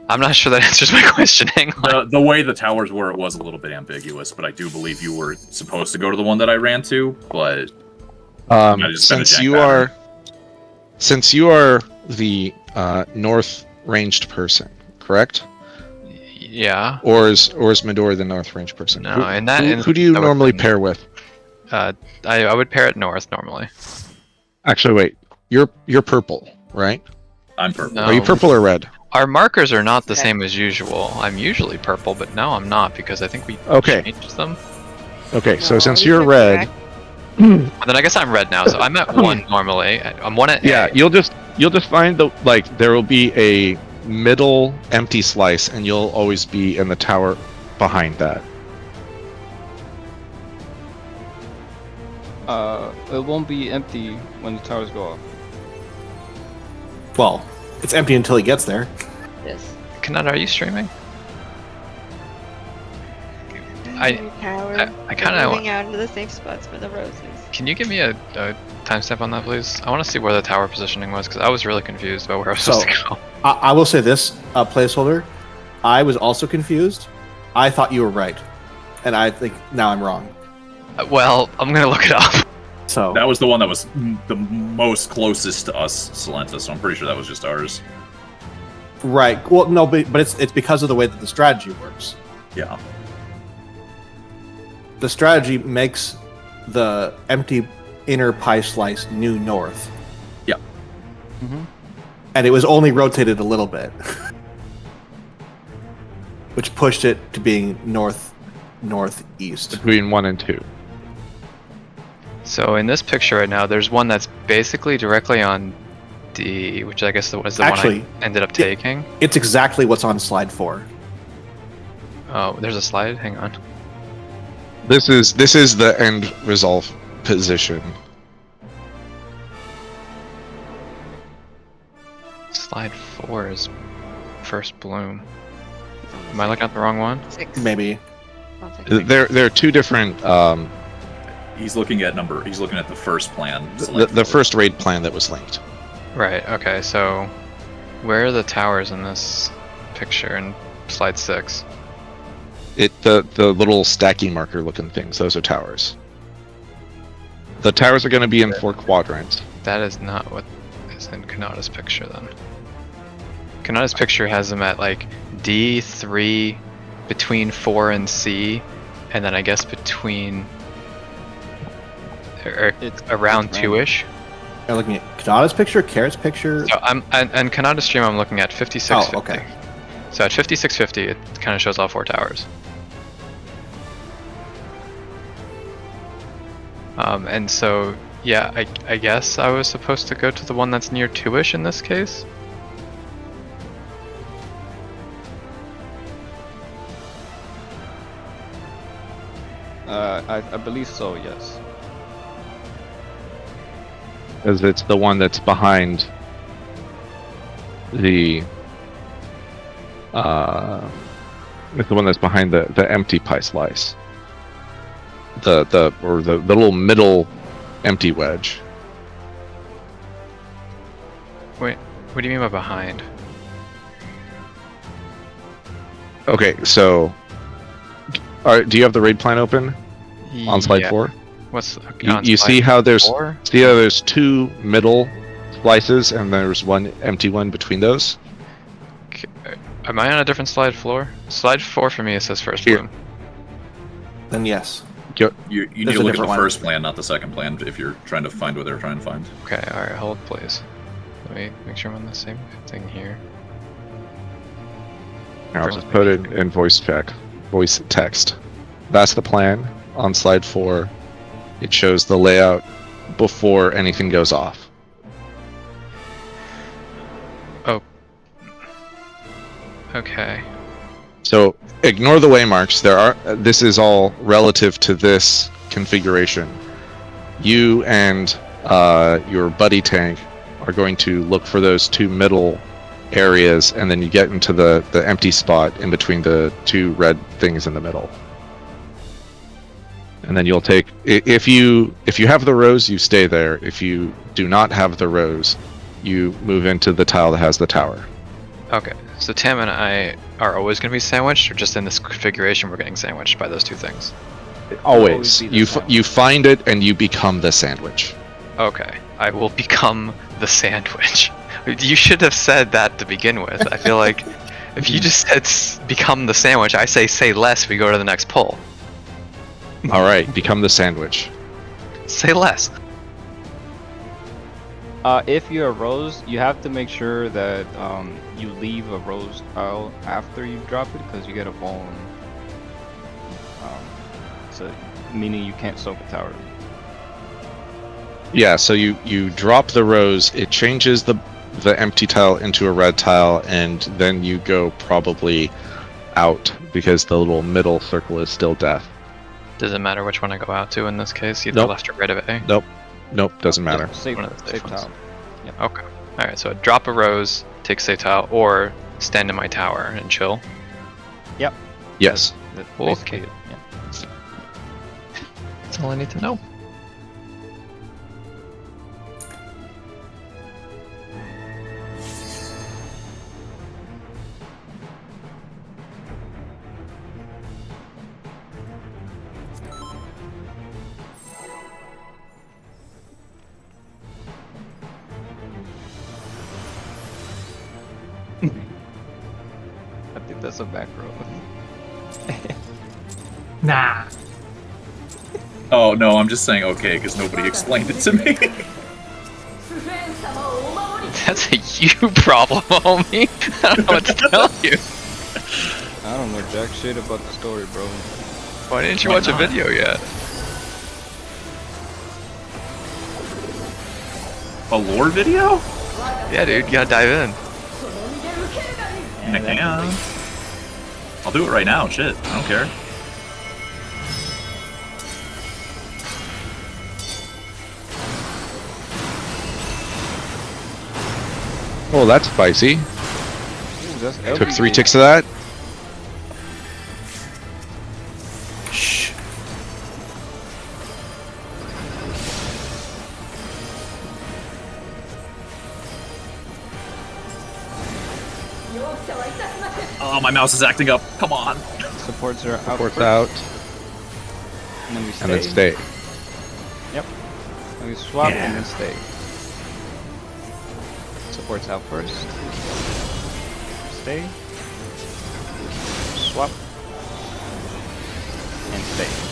I'm not sure that answers my questioning. The way the towers were, it was a little bit ambiguous, but I do believe you were supposed to go to the one that I ran to, but just been a Since jack you pattern. since you are the north ranged person, correct? Yeah. Or is Midori the north ranged person? No, Who, in that who instance, do you I would normally bring- pair with? I would pair it north normally. Actually, wait. You're purple, right? I'm purple. No. Are you purple or red? Our markers are not the Okay. same as usual. I'm usually purple, but now I'm not because I think we Okay. changed them. Okay, so No, since you you're were red, correct. But then I guess I'm red now, so I'm at 1 normally. I'm 1 at yeah, A. you'll just find there will be a middle empty slice, and you'll always be in the tower behind that. It won't be empty when the towers go off. Well, it's empty until he gets there. Yes. Kanata, are you streaming? I kinda moving out into the safe spots for the roses. Can you give me a timestamp on that, please? I want to see where the tower positioning was because I was really confused about where I was So- supposed to go. I will say this, placeholder. I was also confused. I thought you were right, and I think now I'm wrong. Well, I'm gonna look it up. So That was the one that was the most closest to us, Salenta, so I'm pretty sure that was just ours. right. Well, no, but it's because of the way that the strategy works. Yeah. The strategy makes the empty inner pie slice new north. Yeah. And it was only rotated a little bit, which pushed it to being northeast. Between 1 and 2. So in this picture right now, there's one that's basically directly on D, which I guess was the Actually, one I ended up yeah. taking. It's exactly what's on slide 4. Oh, there's a slide. Hang on. This is the end resolve position. Slide 4 is first bloom. Am I looking at the wrong one? 6. Maybe. I'll take it. There are two different He's looking at the first plan. The first raid plan that was linked. Right, okay, so where are the towers in this picture in slide 6? The little stacky marker looking things, those are towers. The towers are going to be in 4 quadrants. That is not what is in Kanata's picture then. Kanata's picture has them at like D3 between 4 and C, and then I guess between It's around random. 2-ish. You're looking at Kanata's picture, Carrot's picture. So and Kanata's stream I'm looking at 5650. Oh, okay. So at 5650 it kind of shows all 4 towers. And so yeah, I guess I was supposed to go to the one that's near 2-ish in this case. I believe so, yes. Because it's the one that's behind the it's the one that's behind the empty pie slice. The little middle empty wedge. Wait, what do you mean by behind? Okay, so do you have the raid plan open on slide Yeah. 4? What's You see how there's 4? 2 middle slices and there's one empty one between those? Am I on a different slide floor? Slide 4 for me it says first Here. bloom. Then yes. You need There's to a look at the different one. first plan, not the second plan, if you're trying to find what they're trying to find. Okay, alright, hold please. Let me make sure I'm on the same thing here. I'll First just put it in voice text. That's the plan on slide 4. It shows the layout before anything goes off. Oh. Okay. So ignore the waymarks. This is all relative to this configuration. You and your buddy tank are going to look for those 2 middle areas, and then you get into the empty spot in between the 2 red things in the middle. And then you'll take, if you have the rows, you stay there. If you do not have the rows, you move into the tile that has the tower. Okay, so Tam and I are always going to be sandwiched, or just in this configuration we're getting sandwiched by those 2 things? Always. be the You sandwich. you find it and you become the sandwich. Okay, I will become the sandwich. You should have said that to begin with. I feel like if you just said become the sandwich, I say less, we go to the next poll. All right, become the sandwich. Say less. If you're a rose, you have to make sure that you leave a rose tile after you drop it, because you get a bone. So meaning you can't soak a tower. Yeah, so you drop the rose, it changes the empty tile into a red tile, and then you go probably out because the little middle circle is still death. Does it matter which one I go out to in this case? Either Nope. left or right of A? Nope, doesn't matter. Safe, One of the safe safe ones. tile. Okay. Alright, so drop a rose, take safe tile, or stand in my tower and chill. Yes. That's Okay. basically it, yeah. That's all I need to know. I think that's a back row. Nah. Oh no, I'm just saying okay because nobody explained it to me. フレン様をお守り That's a you problem, homie. I don't know what to tell you. I don't know jack shit about the story, bro. Why didn't you Why watch a not? video yet? A lore video? Yeah, dude, you gotta dive in. その身で受けるがいい Hang on. I'll do it right now. Shit, I don't care. Oh, that's spicy. Ooh, that's Took 3 LBD. ticks of that. Shh. Oh, my mouse is acting up. Come on. Supports are out. Supports first, out, And then we stay. and then stay. Yep. And we swap and then stay. Supports out first. Stay. Swap. And stay.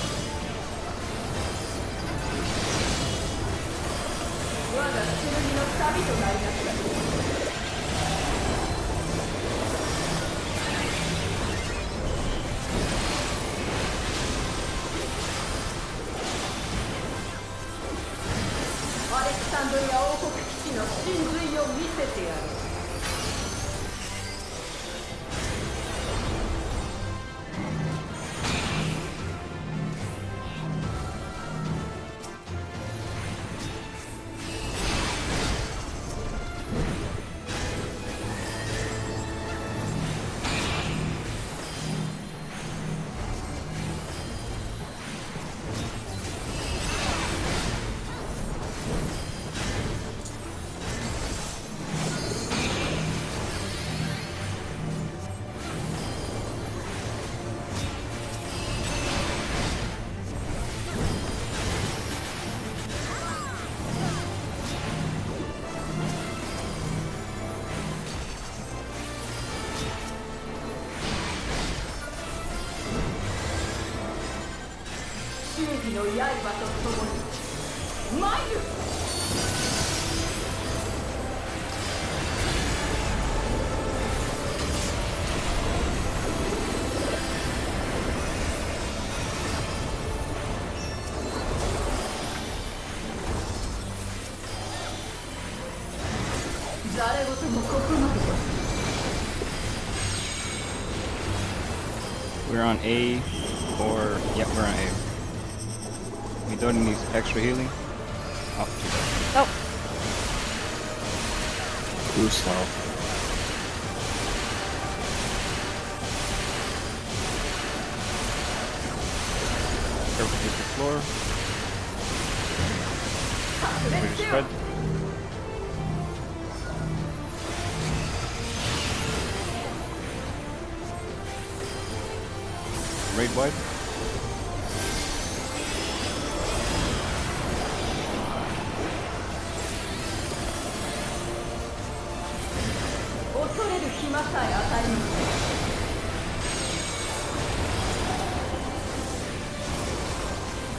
We're on A, or yep, we're on A. We don't need extra healing. Oh, too bad. Oh, Too slow. Careful with the floor. We just spread. Raid wide.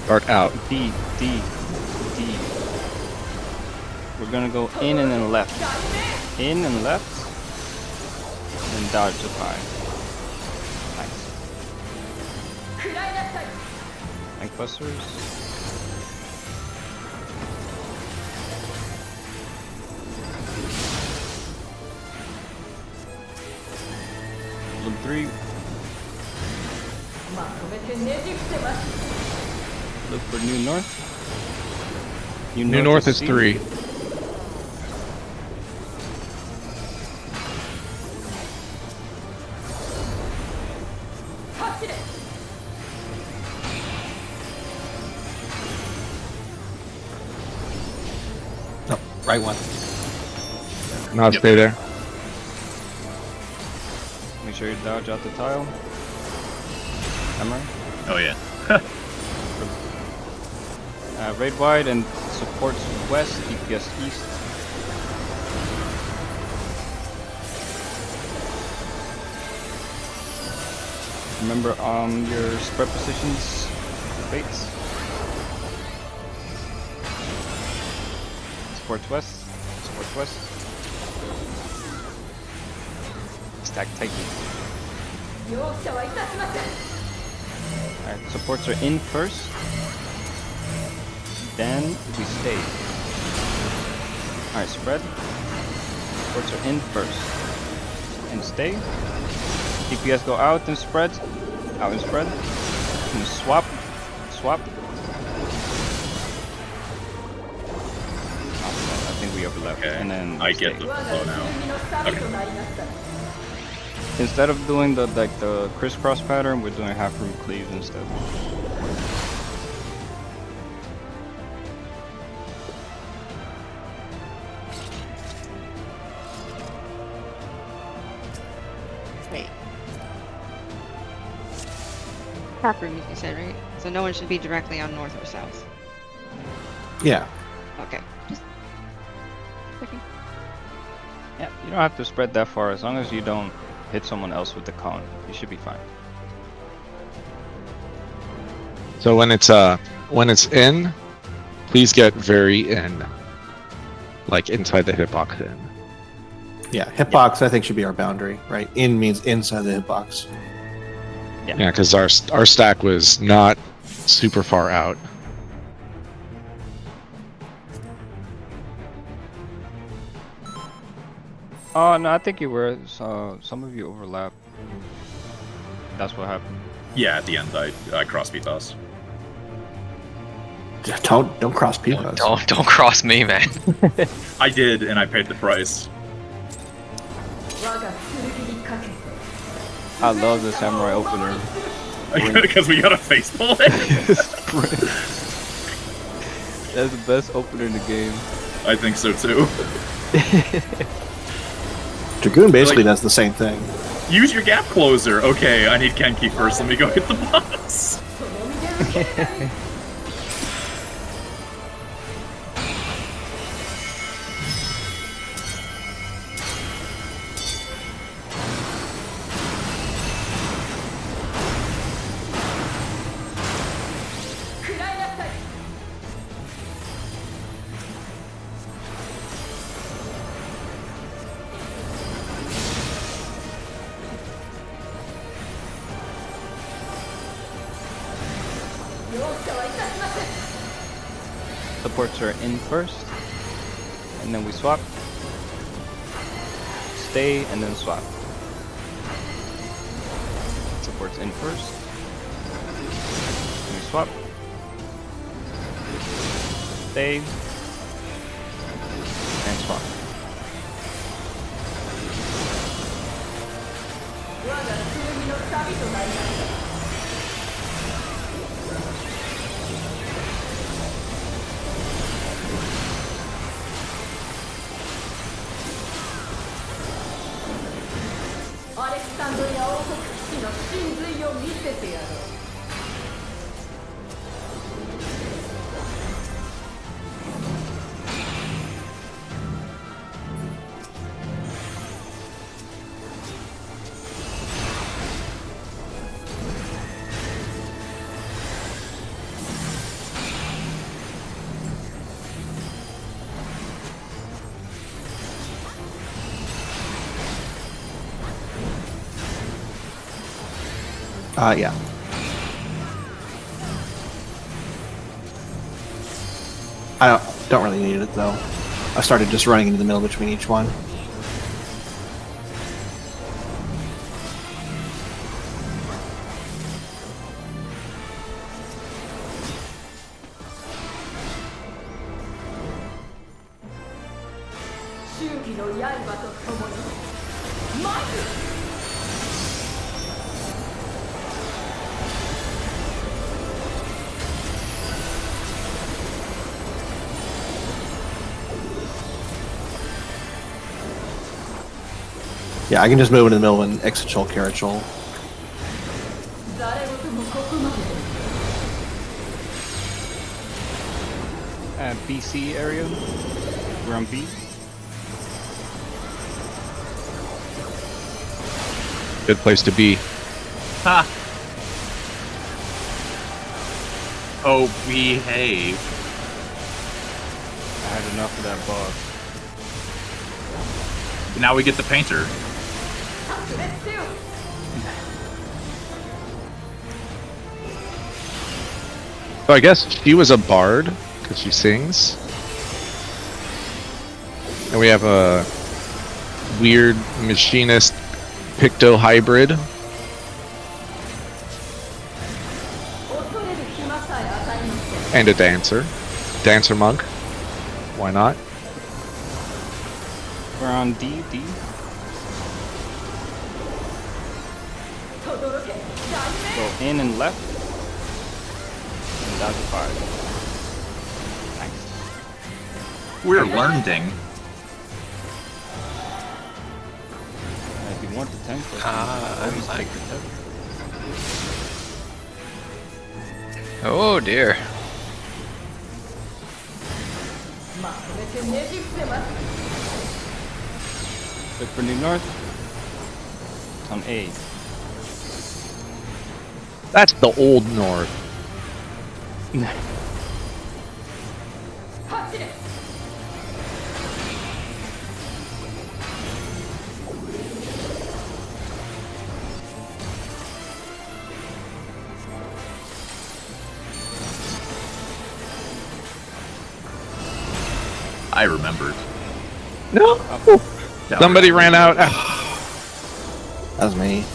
Start out. D. We're gonna go in and then left. In and left. And dodge up high. Nice. Flank busters. Loop 3. Look for New North. New North is C. 3. No, right one. Now stay there. Make sure you dodge out the tile. Hammer. Oh yeah. Raid wide and supports west, DPS east. Remember your spread positions, baits. Supports west, supports west. Stack tightly. Alright, supports are in first. Then we stay. Alright, spread. Supports are in first. And stay. DPS go out and spread. Out and spread. And swap. Swap. Oh, I think we overlapped. Okay. And then I stay. get the flow now. Okay. Instead of doing the crisscross pattern, we're doing half root cleaves instead. tap room, you said, right? So no one should be directly on north or south. Yeah. Okay. Just checking. Yeah, you don't have to spread that far. As long as you don't hit someone else with the cone, you should be fine. So when it's in, please get very in, like inside the hitbox in. Yeah. Hitbox, I think, should be our boundary, right? In means inside the hitbox. Yeah, because our stack was not super far out. Oh no, I think you were. So some of you overlap. That's what happened. Yeah, at the end, I cross-beat us. Don't cross people. Don't cross me, man. I did, and I paid the price. 我が剣にかけて I love the samurai opener. Because we got a face bullet. That's the best opener in the game. I think so too. Dragoon basically does the same thing. Use your gap closer. Okay, I need Kenki first. Let me go hit the boss. その身で受けるがいい 食らいなさい 容赦はいたしません Supports are in first, and then we swap. Stay and then swap. Supports in first. And we swap. Stay. And swap. 我が剣の旅となりました アレクサンドリア王国騎士の真髄を見せてやろう Yeah. I don't really need it though. I started just running into the middle between each one. Yeah, I can just move into the middle and Exachol, Carachol. 誰事もここまで BC area. We're on B. Good place to be. Ha! Oh, behave. I had enough of that boss. Now we get the painter. Let's do So I guess she was a bard because she sings, and we have a weird machinist Picto hybrid. 恐れる暇さえ与えません And a dancer monk. Why not? We're on D. 轟け大 Go 名 in and left. And that's 5. Nice. We're learning. If you want the tank, I'm like, Oh dear. まとめてねじ伏せます。 Look for New North. On A. That's the old north. 走れ。 I remembered. No. That Somebody ran out. That was me.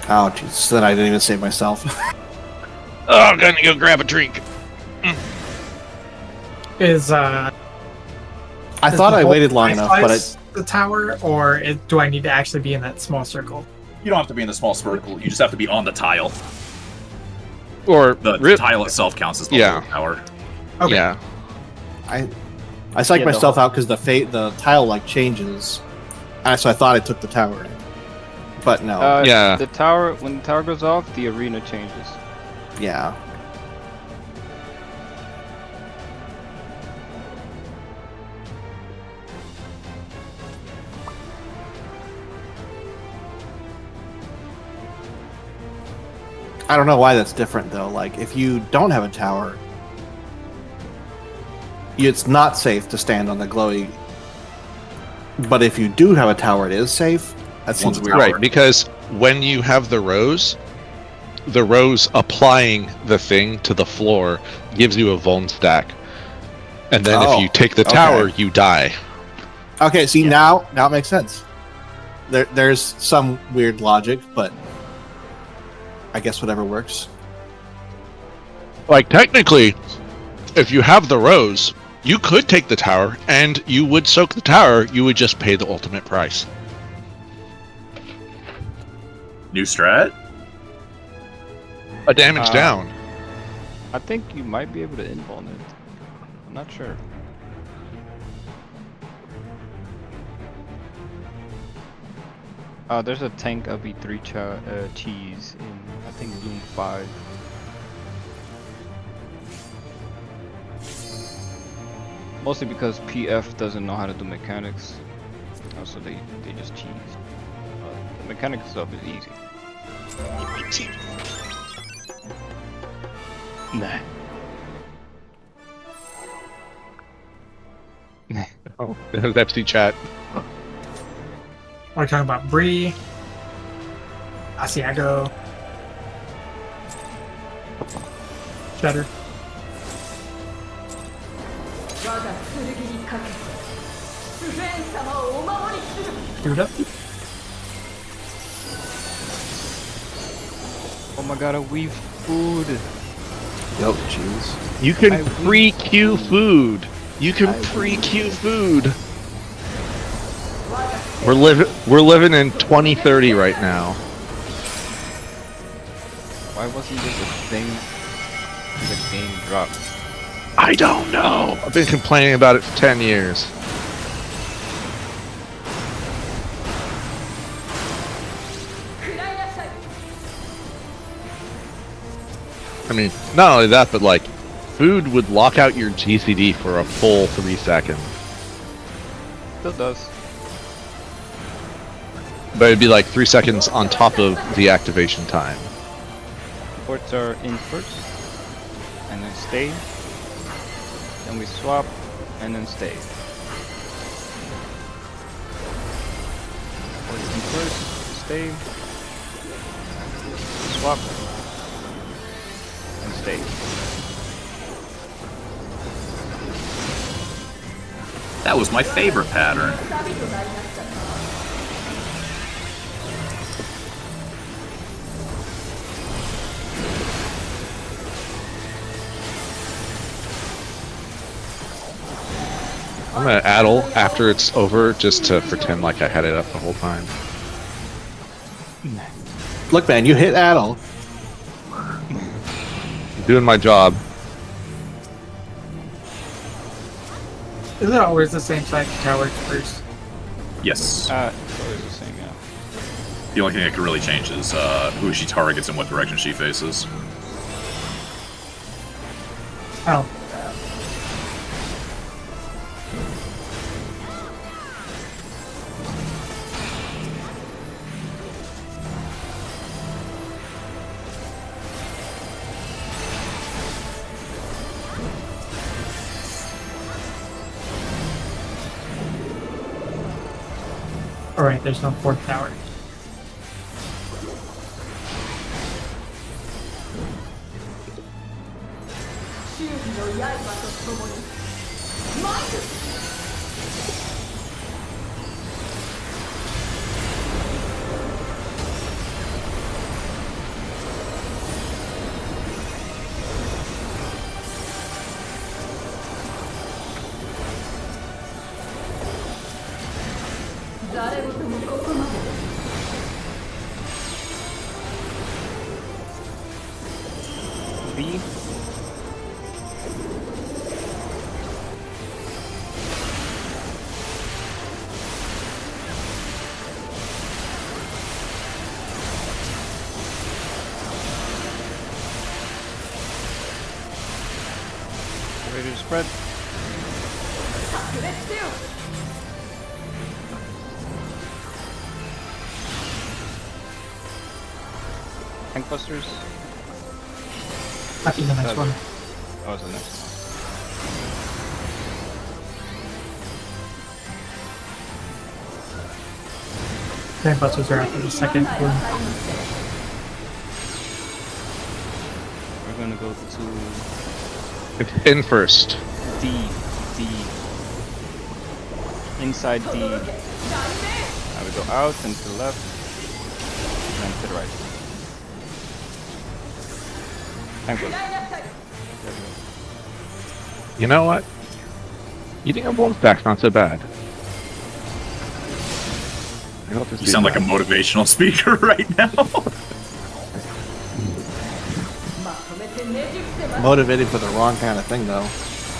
Oh, jeez. Then I didn't even save myself. Oh, I'm gonna go grab a drink. Is I thought I waited long enough, but the tower, or do I need to actually be in that small circle? You don't have to be in the small circle. You just have to be on the tile. Or The tile itself counts as the Yeah. whole tower. Okay. yeah. I psyched Yeah, myself out because the tile like changes. So I thought I took the tower, but no. Yeah. The tower, when the tower goes off, the arena changes. Yeah. I don't know why that's different though. Like if you don't have a tower, it's not safe to stand on the glowy. But if you do have a tower, it is safe. That seems One's weird. Right, because when you have the rows applying the thing to the floor gives you a vuln stack. And then Oh, if you take the okay. tower, you die. Okay, see now it makes sense. There's some weird logic, but I guess whatever works. Like, technically, if you have the rows, you could take the tower, and you would soak the tower, you would just pay the ultimate price. New strat? A damage down. I think you might be able to invuln it. I'm not sure. There's a tank of E3 cheese in, I think, Loom 5. Mostly because PF doesn't know how to do mechanics. So they just cheese. The mechanics stuff is easy. Nah. Oh, there's FC chat. We're talking about Bree, Asiago, Cheddar. 我が剣にかけてスフェーン様をお守りする。 Duda. Oh my god, a weave food. Yo, jeez. You can I pre-queue food. You can pre-queue food. We're living in 2030 right now. Why wasn't this a thing when the game dropped? I don't know. I've been complaining about it for 10 years. I mean, not only that, but like, food would lock out your GCD for a full 3 seconds. Still does. But it'd be like 3 seconds on top of the activation time. Ports are in first, and then stay. Then we swap, and then stay. Ports in first, stay. Swap, and stay. That was my favorite pattern. I'm gonna addle after it's over just to pretend like I had it up the whole time. Look, man, you hit Addle. Doing my job. Isn't it always the same side tower first? Yes. It's always the same, yeah. The only thing that could really change is who she targets and what direction she faces. Oh. Alright, there's no fourth tower. B. Ready to spread. Tank busters. I think the next one. Oh, it's the next one. Tank busters are after the second one. We're gonna go to It's in first. D. Inside D. Now we go out and to the left, and then to the right. Tank busters. You know what? Eating a wolf back's not so bad. You sound like a motivational speaker right now. Motivated for the wrong kind of thing, though.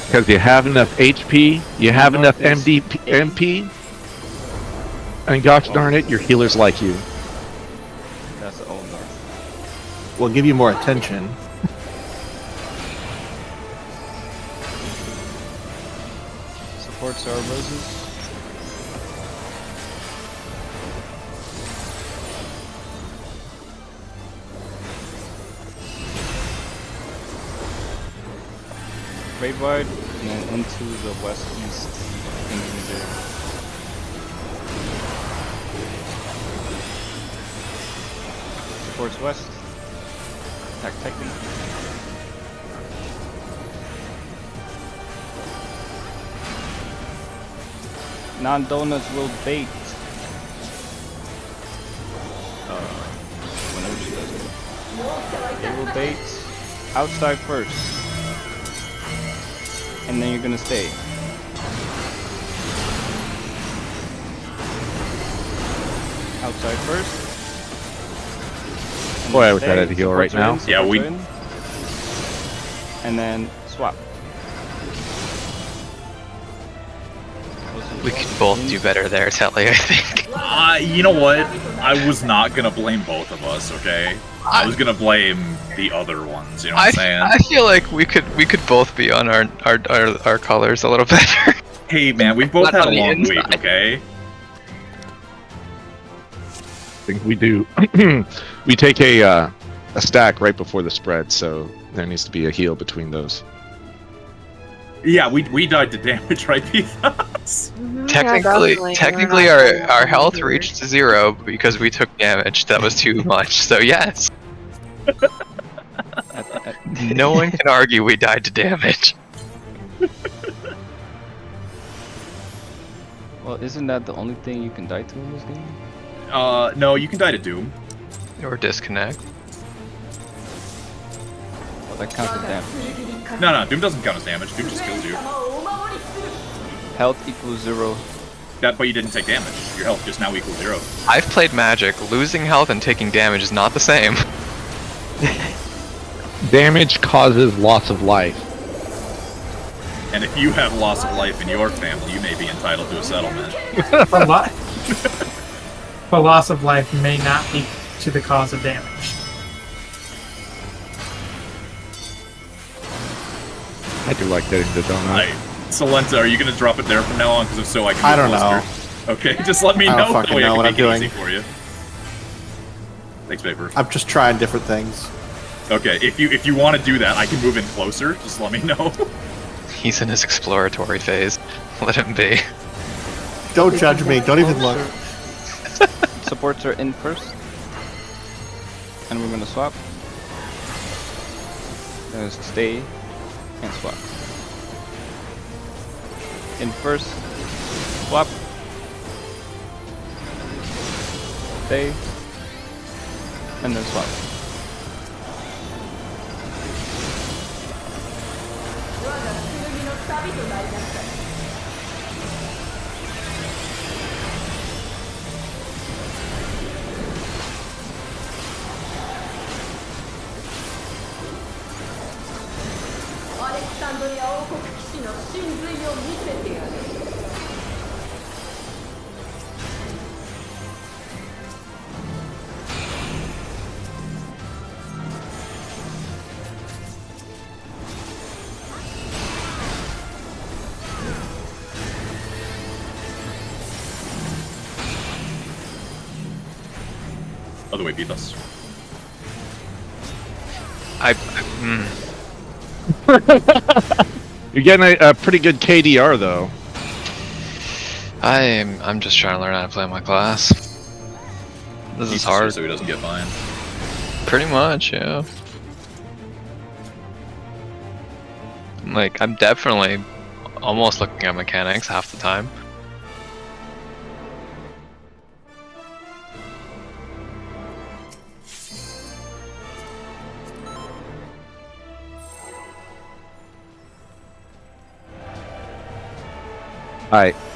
Because you have enough HP, you have enough MP, and gosh darn it, your healers like you. That's the old north. We'll give you more attention. Supports our roses. Raid wide and then into the west-east thingy there. Supports west. Attack Titan. Non-donuts will bait. Whenever she does it. They will bait outside first. And then you're gonna stay. Outside first. And Boy, then I wish I had stay, a heal right now. supports Yeah, we- in, and then swap. We could both do better there, Telly, I think. You know what? I was not gonna blame both of us, okay? I was gonna blame the other ones, you know what I'm saying? I feel like we could both be on our colors a little better. Hey man, we've both Not had a on the long week, inside. okay? I think we do. We take a stack right before the spread, so there needs to be a heal between those. Yeah, we died to damage, right, Pethos? Technically, our health reached 0 because we took damage. That was too much. So yes, no one can argue we died to damage. Well, isn't that the only thing you can die to in this game? No, you can die to Doom. Or disconnect. Well, that counts as damage. No, Doom doesn't count as damage. Doom just kills you. Health equals 0. But you didn't take damage. Your health just now equals 0. I've played Magic. Losing health and taking damage is not the same. Damage causes loss of life. And if you have loss of life in your family, you may be entitled to a settlement. For what? but loss of life may not be to the cause of damage. I do like getting the donut. Salenta, are you gonna drop it there from now on? Because if so, I can. I don't know. Okay, just let me I know. don't fucking That way know I can what I'm make it doing. easy for you. Thanks, Paper. I'm just trying different things. Okay, if you want to do that, I can move in closer. Just let me know. He's in his exploratory phase. Let him be. Don't judge me. Don't even look. Supports are in first. And we're gonna swap. Stay and swap. In first, swap. Stay. And then swap. Other way, beat us. You're getting a pretty good KDR though. I'm just trying to learn how to play my class. This is hard. So he doesn't get fined. Pretty much, yeah. Like, I'm definitely almost looking at mechanics half the time.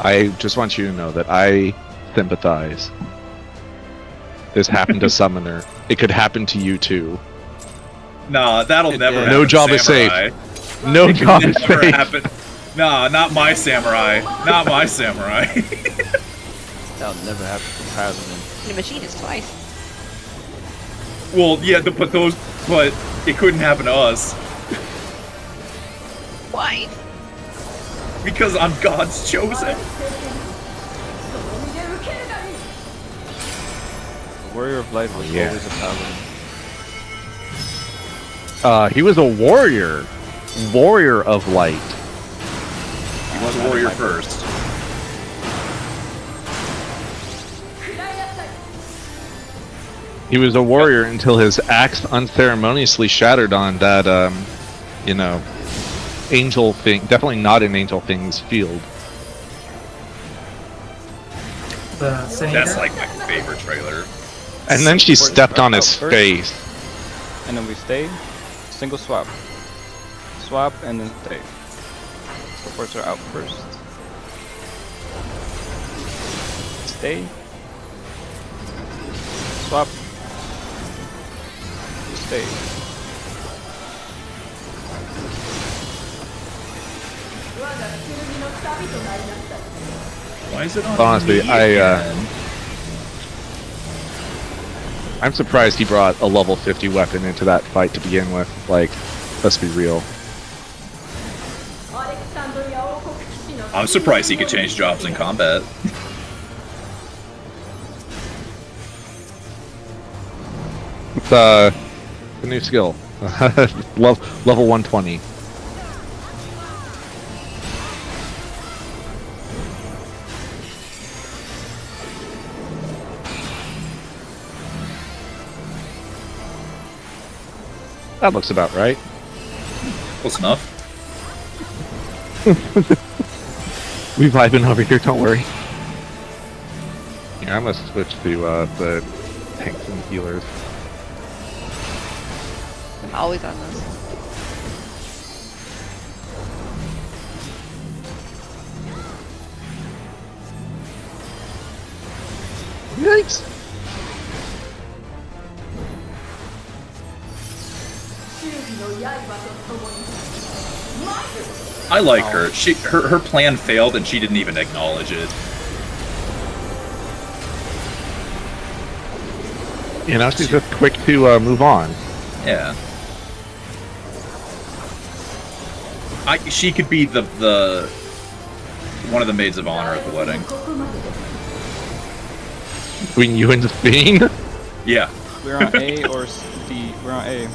I just want you to know that I sympathize. This happened to Summoner. It could happen to you too. Nah, that'll never happen. No job is safe. No job is Never safe. happen. Nah, not my samurai. Not my samurai. That'll never happen to Paladin. The machine is twice. Well, yeah, but it couldn't happen to us. Why? Because I'm God's chosen. Warrior of Light was Yeah. always a Paladin. He was a warrior. Warrior of light. He was a warrior first. He was a warrior until his axe unceremoniously shattered on that, angel thing. Definitely not an angel thing's field. The Sin That's Eater. like my favorite trailer. And then she stepped on his Out first. face. And then we stay. Single swap. Swap and then stay. Supports are out first. Stay. Swap. Stay. Why is it on Honestly, me again? I'm surprised he brought a level 50 weapon into that fight to begin with. Like, let's be real. I'm surprised he could change jobs in combat. It's a new skill. Level 120. That looks about right. Close enough. We vibing over here, don't worry. Here, I'm gonna switch to the tanks and healers. I'm always on those. Yikes! I like her. Her plan failed and she didn't even acknowledge it. You know, she's just quick to move on. Yeah. She could be the one of the maids of honor at the wedding. ここまでです Between you and the fiend? Yeah. We're on A or D. We're on A.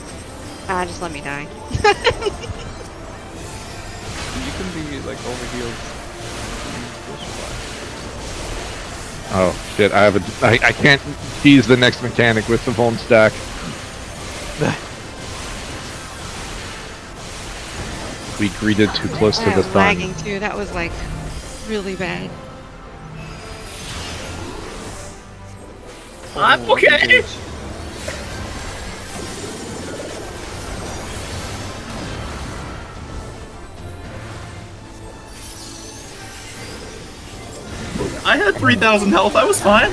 Ah, just let me die. You can be like overhealed. Oh shit! I can't tease the next mechanic with the Vuln stack. We greeted too close to I the was sun. lagging too. That was like really bad. I'm okay. I had 3,000 health. I was fine.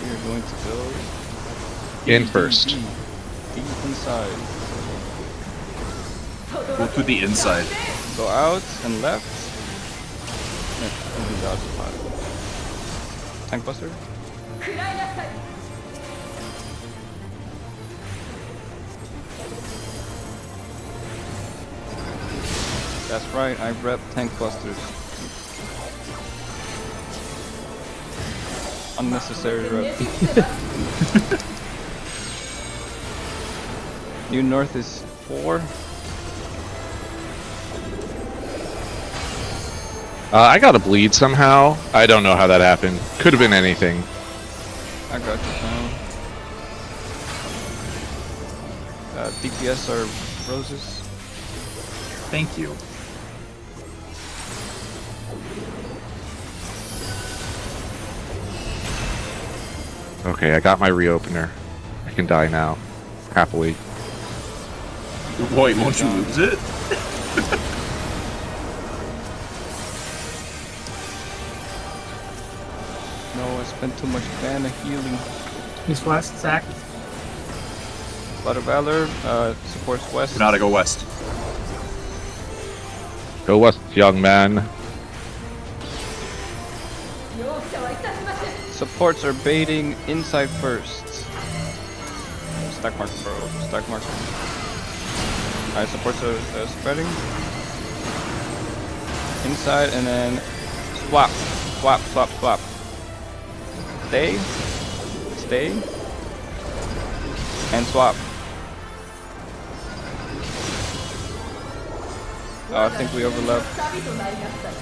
We are going to go In first. deep inside. Go to the inside. Go out and left. And do the outside. Tank buster. 食らいなさい That's right, I rep tank busters. Unnecessary rep. New north is 4. I got a bleed somehow. I don't know how that happened. Could have been anything. I got you down. DPS are roses. Thank you. Okay, I got my reopener. I can die now. Happily. Wait, won't you lose it? No, I spent too much mana healing. East west, Zach. Blood of Valor supports west. Gotta go west. Go west, young man. 容赦はいたしません Supports are baiting inside first. Stack marker, bro. Stack marker. Alright, supports are spreading. Inside and then swap. Swap, swap, swap. Stay. Stay. And swap. I think we overlapped. 旅となりなさい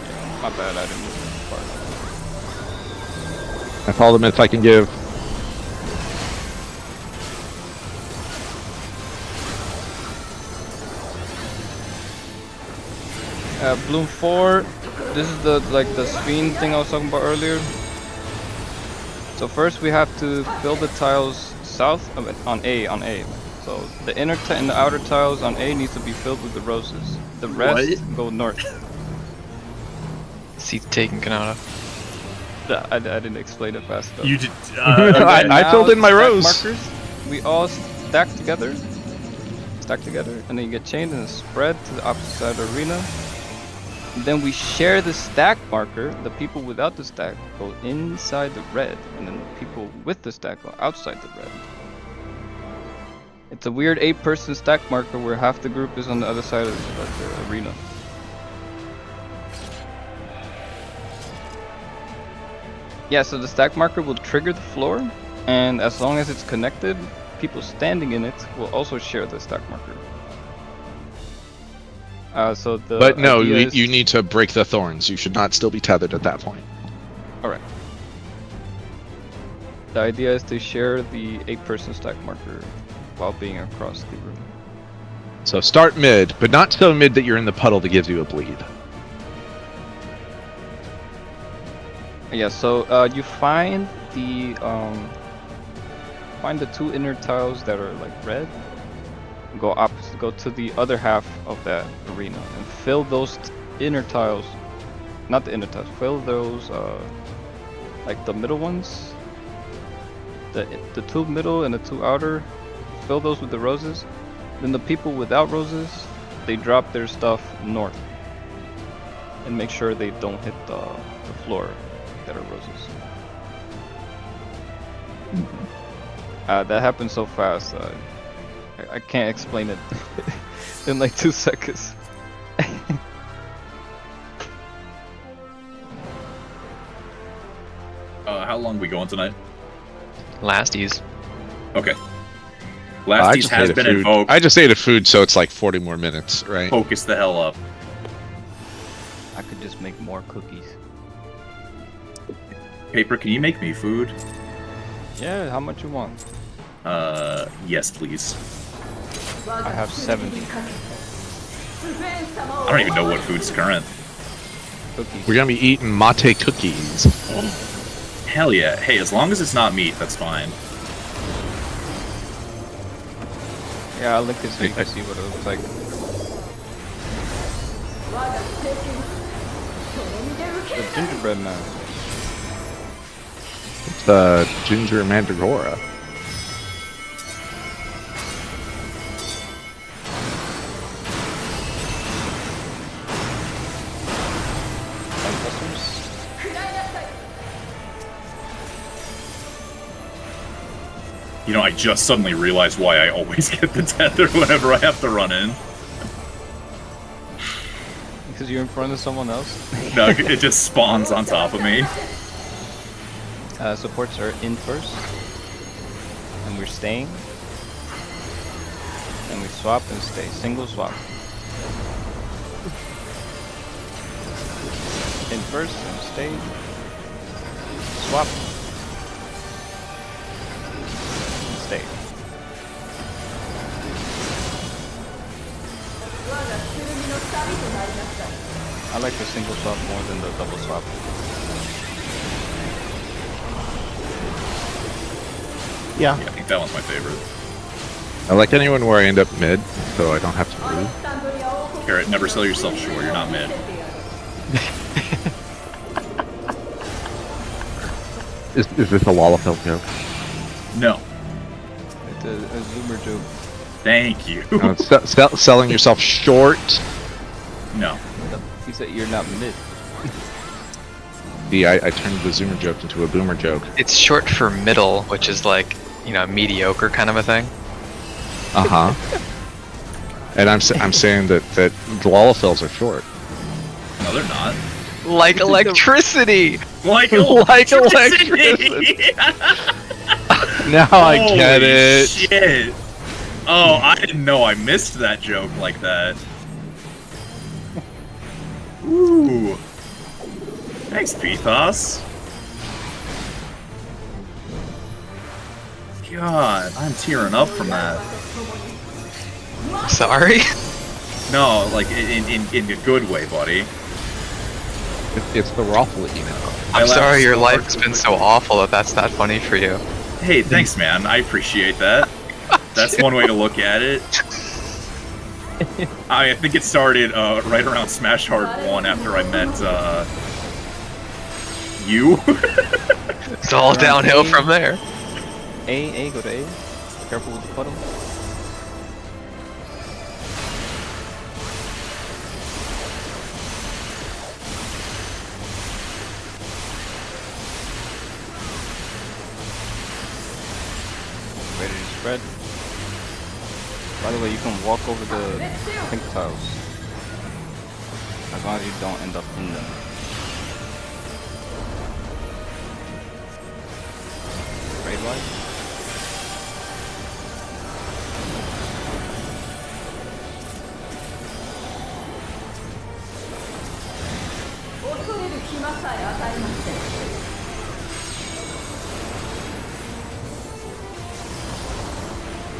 My bad, I didn't move far enough. That's all the myths I can give. Bloom 4. This is the spin thing I was talking about earlier. So first we have to fill the tiles south of it on A. So the inner and the outer tiles on A needs to be filled with the roses. The rest go north. Seat taken, Kanata. I didn't explain it fast enough. You did. I filled in my stack rows. Markers, we all stack together, and then you get chained and spread to the opposite side of the arena. Then we share the stack marker. The people without the stack go inside the red, and then the people with the stack go outside the red. It's a weird 8-person stack marker where half the group is on the other side of the arena. Yeah, so the stack marker will trigger the floor, and as long as it's connected, people standing in it will also share the stack marker. But no, idea is- you need to break the thorns. You should not still be tethered at that point. Alright. The idea is to share the 8-person stack marker while being across the room. So start mid, but not so mid that you're in the puddle that gives you a bleed. Yeah, so you find the 2 inner tiles that are like red. Go to the other half of that arena and fill those inner tiles. Not the inner tiles. Fill those like the middle ones. The 2 middle and the 2 outer. Fill those with the roses. Then the people without roses, they drop their stuff north. And make sure they don't hit the floor that are roses. That happened so fast. I can't explain it in like 2 seconds. How long we going tonight? Lasties. Okay. I Lasties just has ate a been food. invoked. I just ate a food, so it's like 40 more minutes, right? Focus the hell up. I could just make more cookies. Paper, can you make me food? Yeah, how much you want? Yes, please. I have 70 I don't even know what food's current. cookies. We're gonna be eating mate cookies. Hell yeah. Hey, as long as it's not meat, that's fine. Yeah, I'll link it so you can see what it looks like. The gingerbread man. It's the ginger mandragora. You know, I just suddenly realized why I always get the tether whenever I have to run in. Because you're in front of someone else? No, it just spawns on top of me. Supports are in first. And we're staying. And we swap and stay. Single swap. In first and stay. Swap. And stay. I like the single swap more than the double swap. Yeah. Yeah, I think that one's my favorite. I like anyone where I end up mid, so I don't have to move. Carrot, never sell yourself short, you're not mid. Is this a Lalafell joke? No. It's a zoomer joke. Thank you. No, it's selling yourself short. No. He said you're not mid. See, I turned the zoomer joke into a boomer joke. It's short for middle, which is like, you know, mediocre kind of a thing. Uh-huh. And I'm saying that Lalafels are short. No, they're not. Like electricity! Like electricity! Now I get Holy it. Shit. Oh, I didn't know I missed that joke like that. Ooh. Thanks, Pethos. God, I'm tearing up from that. Sorry? No, like in a good way, buddy. It's the raffle, you know. I I'm laughed sorry your so life hard has so been quickly. so awful that that's that funny for you. Hey, thanks, man. I appreciate that. That's one way to look at it. I think it started right around Smash Hard 1 after I met you. It's all downhill from there. A, go to A. Careful with the puddle. Ready to spread. By the way, you can walk over the pink tiles. As long as you don't end up in them. Raid wide.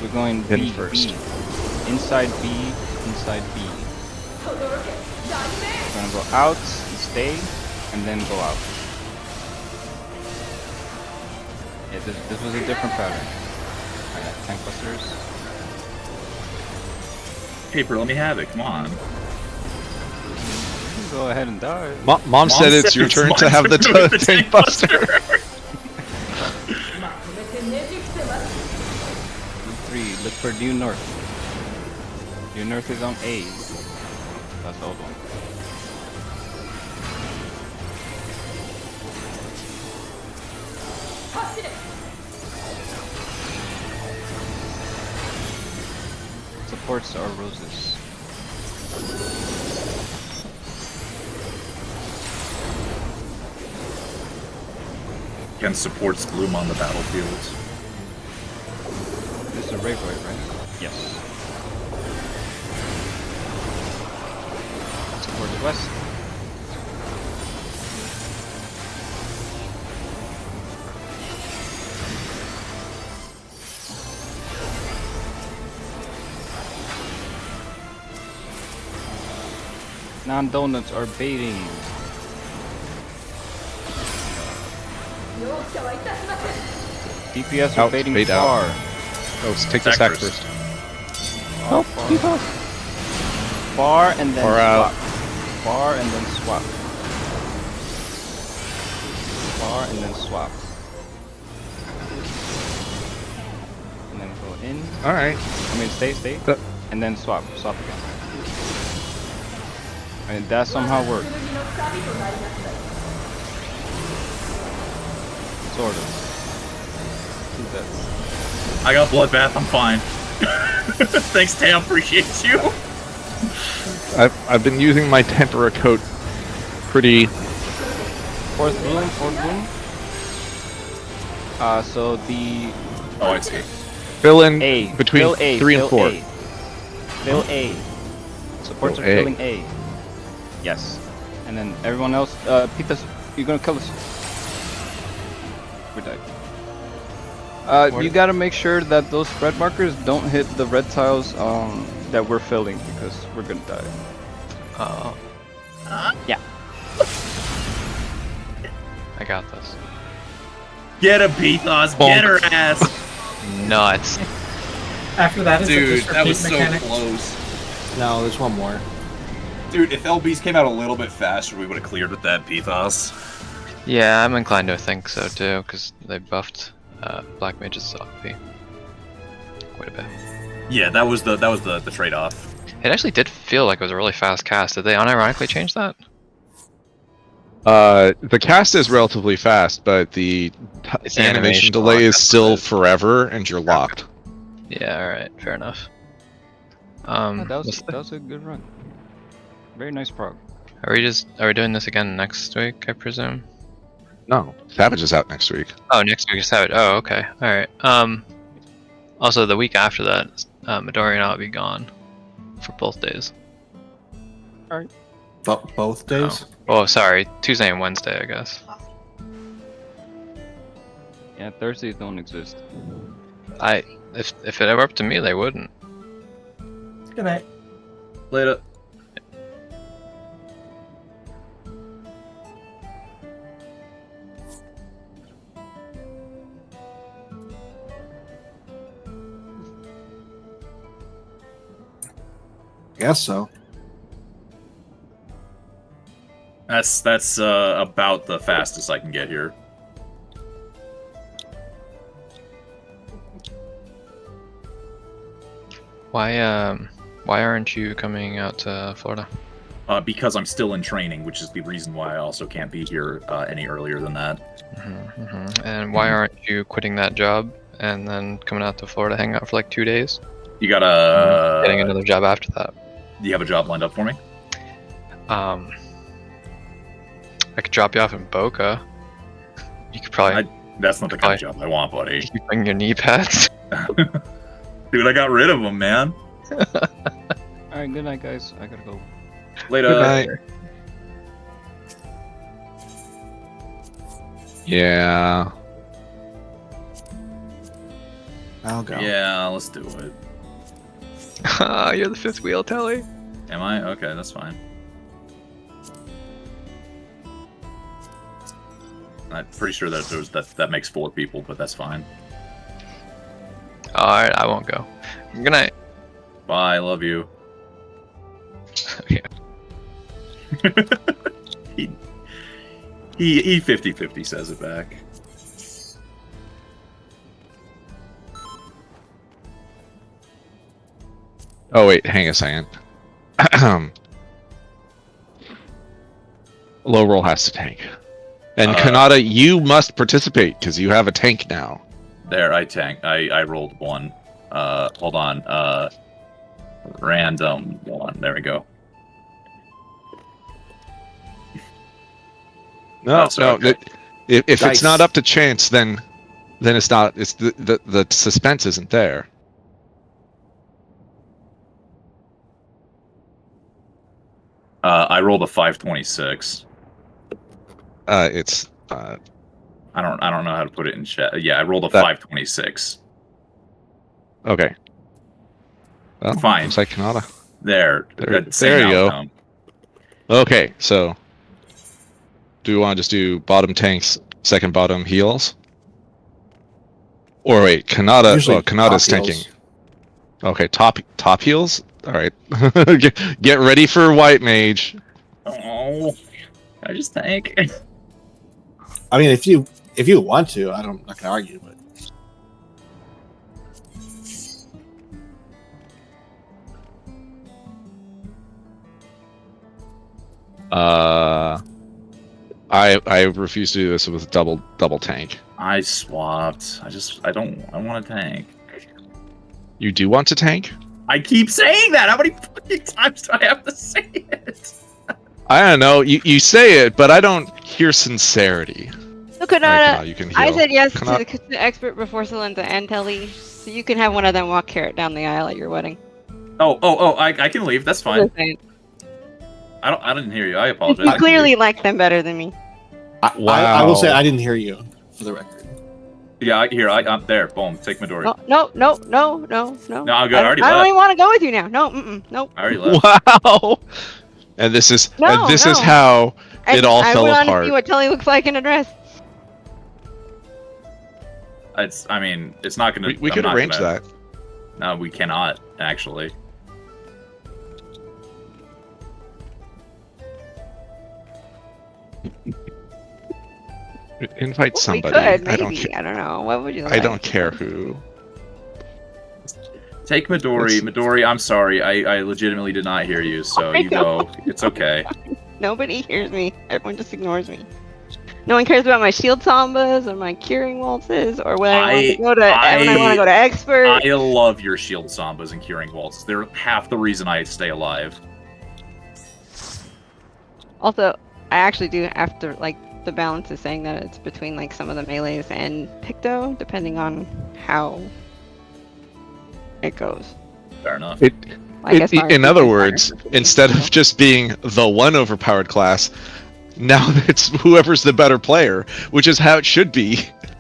We're going In B first. B. Inside B, inside B. We're gonna go out, and stay, and then go out. Yeah, this was a different pattern. I got tank busters. Paper, let me have it. Come on. You can go ahead and die. Mom said it's your turn to have the tank buster. 3, look for due north. Due north is on A. That's the old one. supports are roses. Can supports bloom on the battlefield? This is a Rayvoid, right? Yes. Supports west. Non-donuts are baiting. 容赦はいたしません DPS are Out, baiting bait out. far. Oh, let's take the Attack sack first. first. Oh, far. Far and then Far swap. out. Far and then swap. Far and then swap. And then go in. All right. I mean, stay. And then swap. Swap again. And that somehow worked. 剣の神となりなさい Sort of. 2 deaths. I got bloodbath. I'm fine. Thanks, Tam. Appreciate you. I've been using my tempera coat pretty. Fourth bloom. So the Oh, I see. Fill in A. between Fill A. 3 and fill 4. A. Fill A. Supports Fill are A. filling A. Yes. And then everyone else, Pitas, you're gonna kill us. We died. You gotta make sure that those spread markers don't hit the red tiles that we're filling because we're gonna die. Oh. Yeah. I got this. Get a Bethos. Get her ass. Nuts. After that, it's a Dude, just that was repeat so mechanic. close. No, there's one more. Dude, if LBs came out a little bit faster, we would have cleared with that Bethos. Yeah, I'm inclined to think so too, because they buffed Black Mage's OP quite a bit. Yeah, that was the trade-off. It actually did feel like it was a really fast cast. Did they unironically change that? The cast is relatively fast, but the It's the animation animation delay lock, is that's still what it is. forever, and you're locked. Yeah, alright, fair enough. that what's was a good run. Very nice prog. are we doing this again next week, I presume? No, Savage is out next week. Oh, next week is Savage. Oh, okay. Alright. Also the week after that, Midori and I will be gone for both days. Both days? Oh, sorry, Tuesday and Wednesday, I guess. Yeah, Thursdays don't exist. If it were up to me, they wouldn't. Good night. Later. Guess so. That's about the fastest I can get here. Why aren't you coming out to Florida? Because I'm still in training, which is the reason why I also can't be here any earlier than that. And why aren't you quitting that job and then coming out to Florida, hang out for like 2 days? You gotta Getting another job after that. Do you have a job lined up for me? I could drop you off in Boca. You could probably That's not the kind of job I want, buddy. keep bringing your knee pads. Dude, I got rid of them, man. Alright, good night, guys. I gotta go. Later. Good night. Yeah. I'll go. Yeah, let's do it. You're the fifth wheel, Telly. Am I? Okay, that's fine. I'm pretty sure that that makes 4 people, but that's fine. Alright, I won't go. Good night. Bye, love you. Yeah. he 50-50 says it back. Oh wait, hang a second. Low roll has to tank. And Kanata, you must participate because you have a tank now. There, I tanked. I rolled 1. Hold on. Random one. There we go. No, That's okay. If it's Dice. not up to chance, then it's not. It's the suspense isn't there. I rolled a 526. It's I don't know how to put it in chat. Yeah, I rolled a That- 526. okay. Well, Fine. looks like Kanata. There There same you go. outcome. Okay, so do we want to just do bottom tanks, second bottom heals? Or wait, Kanata. Usually Well, Kanata's top tanking. heals. Okay, top heals. All right, get ready for white mage. Oh, I just tank. I mean, if you want to, I'm not gonna argue, but I refuse to do this with double tank. I swapped. I want to tank. You do want to tank? I keep saying that. How many fucking times do I have to say it? I don't know. You say it, but I don't hear sincerity. So Kanata, Kanata, you can I heal. said yes Kanata- to the expert before Celinda and Telly, so you can have one of them walk Carrot down the aisle at your wedding. I can leave. That's fine. Just saying. I didn't hear you. I You apologize. clearly like them better than me. I will say Wow. I didn't hear you for the record. Yeah, I'm there. Boom. Take Midori. No. No, I'm good. I already I don't left. even want to go with you now. No, nope. I already left. Wow. And this is No, is no. how it all I fell went on to apart. see what Telly looks like in a dress. It's not gonna. We I'm could not arrange gonna- that. No, we cannot actually. Invite somebody. We could, maybe. I don't care. I don't know. What would you like? I don't care who. Take Midori. Midori, I'm sorry. I legitimately did not hear you, so you go. It's okay. Nobody hears me. Everyone just ignores me. No one cares about my shield sambas or my curing waltzes or when I want to go to when I want to go to expert. I love your shield sambas and curing waltzes. They're half the reason I stay alive. Also, I actually do after like the balance is saying that it's between like some of the melees and Picto, depending on how it goes. Fair enough. Like, as far as In the other partner words, versus instead Picto. of just being the one overpowered class, now it's whoever's the better player, which is how it should be.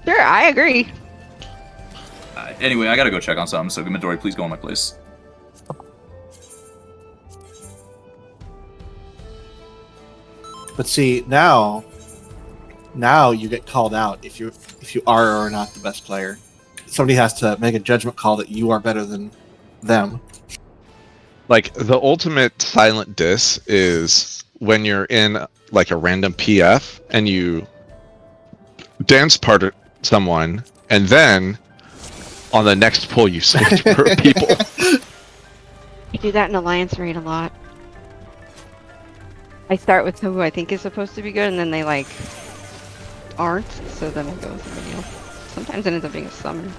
Sure, I agree. Anyway, I gotta go check on something, so Midori, please go in my place. But see, now you get called out if you are or are not the best player. Somebody has to make a judgment call that you are better than them. Like the ultimate silent diss is when you're in like a random PF and you dance part someone, and then on the next pull you switch for people. I do that in Alliance Raid a lot. I start with who I think is supposed to be good, and then they like aren't, so then I go with somebody else. Sometimes it ends up being a summoner.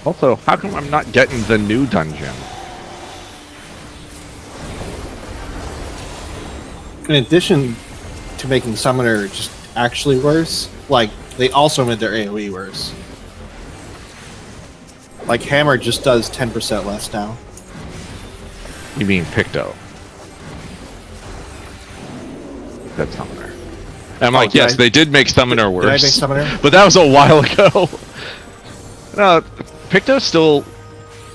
Also, how come I'm not getting the new dungeon? In addition to making Summoner just actually worse, like they also made their AoE worse. Like Hammer just does 10% less now. You mean Picto? That's Summoner. And I'm like, did yes, I- they did make Summoner Did I make worse. Summoner? But that was a while ago. No, Picto's still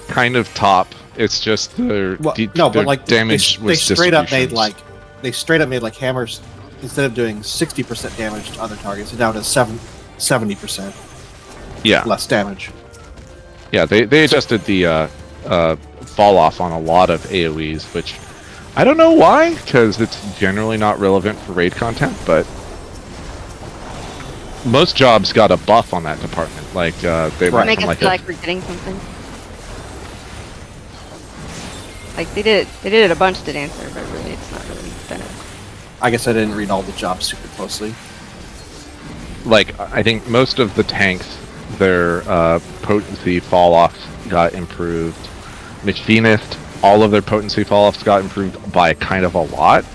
kind of top. It's just their, Well, their no, but like damage they was straight up made distributions. like Hammers, instead of doing 60% damage to other targets, it now does 70% Yeah, less damage. yeah. They adjusted the fall off on a lot of AOE's, which I don't know why, because it's generally not relevant for raid content, but most jobs got a buff on that department. Like they went Make from us like feel a like we're getting something. Like they did it a bunch to Dancer, but really it's not really better. I guess I didn't read all the jobs super closely. like I think most of the tanks, their potency fall offs got improved. Machinist, all of their potency fall offs got improved by kind of a lot.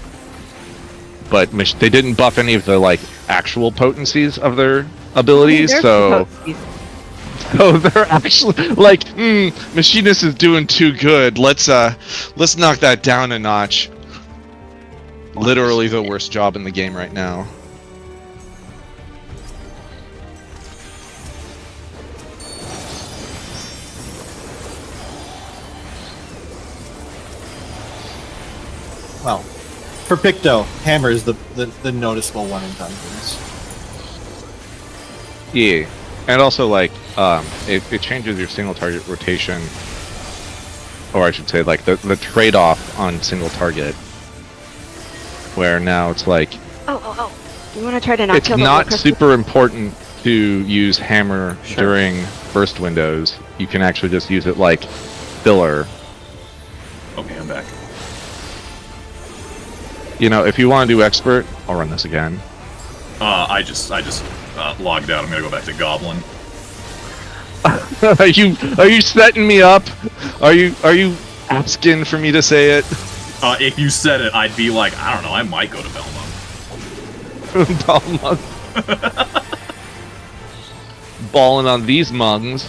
But they didn't buff any of the like actual potencies of their abilities, so they're actually like, Machinist is doing too good. Let's knock that down a notch. Literally the worst job in the game right now. Well, for Picto, Hammer is the noticeable one in Dungeons. Yeah, and also like it changes your single target rotation, or I should say like the trade-off on single target, where now it's like You want to try to not it's kill the not little super important to use Hammer during burst windows. You can actually just use it like filler. Okay, I'm back. You know, if you want to do expert, I'll run this again. I just logged out. I'm gonna go back to Goblin. Are you setting me up? Are you asking for me to say it? If you said it, I'd be like, I don't know, I might go to Belmont. Belmont. Balling on these mugs.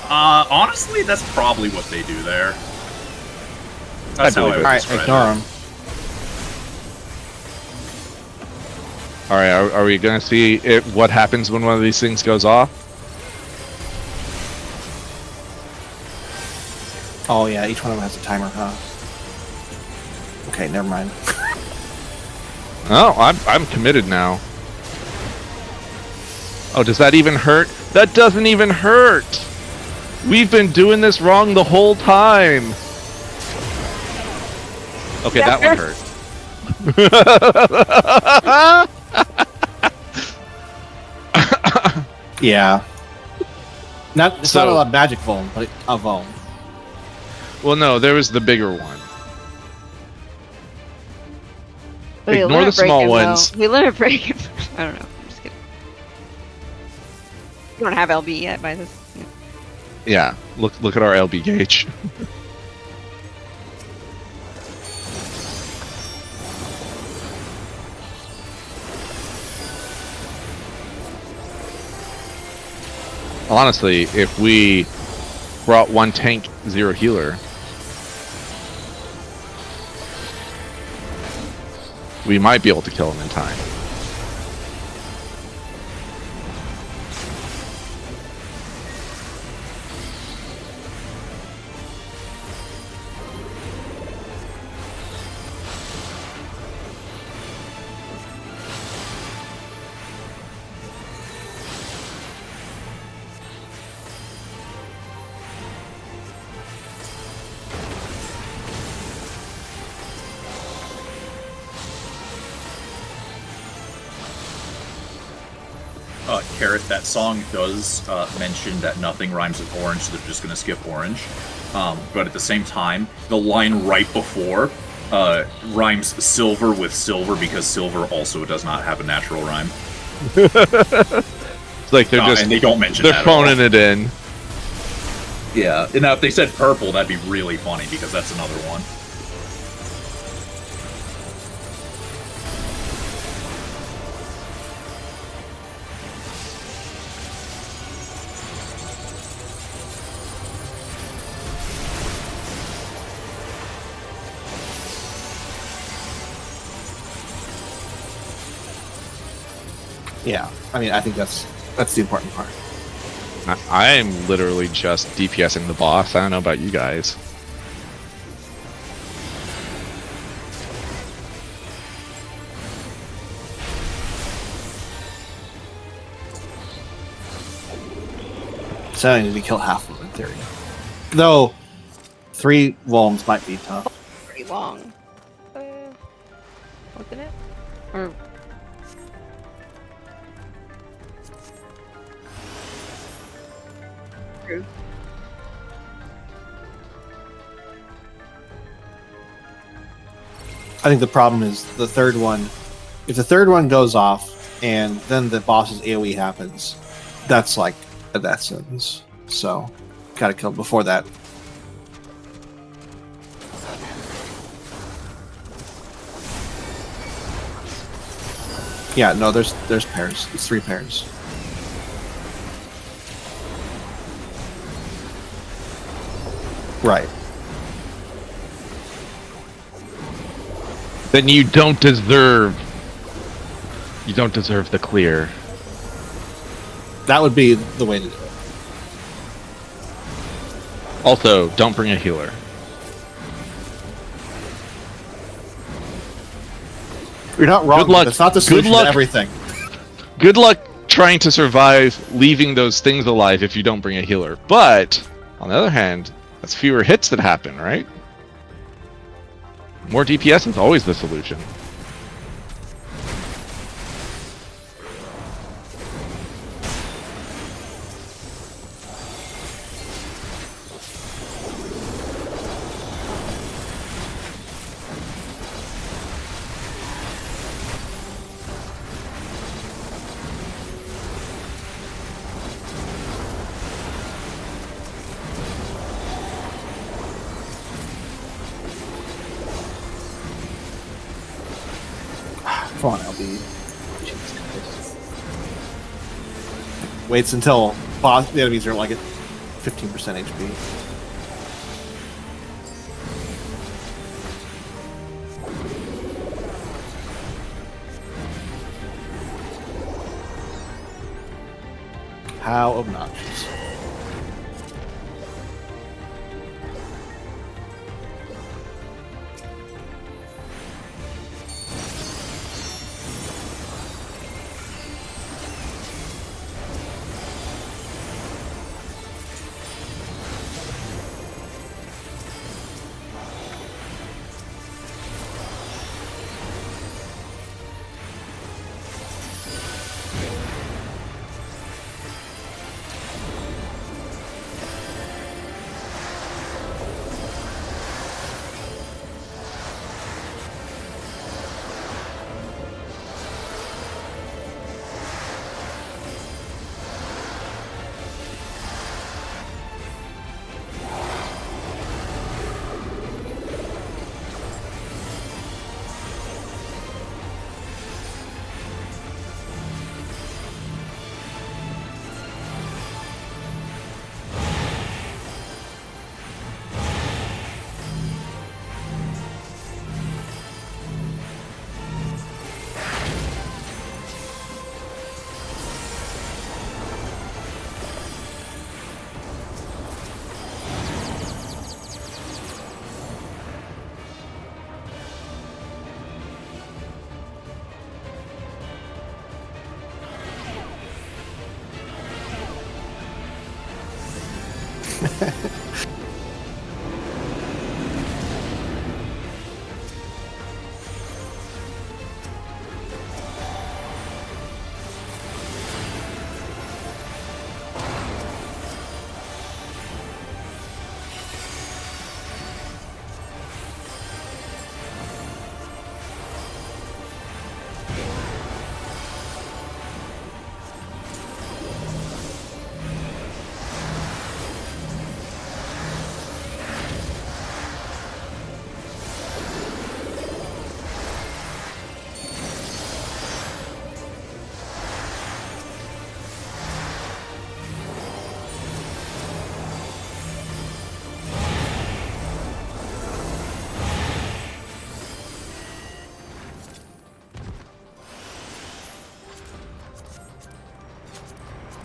Honestly, that's probably what they do there. That's how I would Alright, describe ignore it. him. Alright, are we gonna see what happens when one of these things goes off? Oh yeah, each one of them has a timer, huh? Okay, never mind. Oh, I'm committed now. Oh, does that even hurt? That doesn't even hurt! We've been doing this wrong the whole time! Okay, that one hurt. Yeah. It's not a lot of magic Vuln, but a Vuln. Well, no, there was the bigger one. We Ignore the small ones. We let it break him. I don't know. I'm just kidding. You don't have LB yet by this. Yeah, look at our LB gauge. Honestly, if we brought one tank, 0 healer, we might be able to kill him in time. Carrot, that song does mention that nothing rhymes with orange, so they're just going to skip orange. But at the same time, the line right before rhymes silver with silver because silver also does not have a natural rhyme. It's like and they don't mention they're that phoning it in. Yeah, and now if they said purple, that'd be really funny because that's another one. Yeah, I mean, I think that's the important part. I am literally just DPSing the boss. I don't know about you guys. So I need to kill half of them in theory. Though 3 Vulns might be tough. Pretty long. Wasn't it? Or true. I think the problem is the third one. If the third one goes off, and then the boss's AoE happens, that's like a death sentence. So, gotta kill before that. Yeah, no, there's pairs. It's 3 pairs. Right. Then you don't deserve the clear. That would be the way to do it. Also, don't bring a healer. You're not wrong. Good luck. That's not the Good solution luck. to everything. Good luck trying to survive leaving those things alive if you don't bring a healer. But, on the other hand, that's fewer hits that happen, right? More DPS is always the solution. Come on, LB. Waits until the enemies are like at 15% HP. How obnoxious.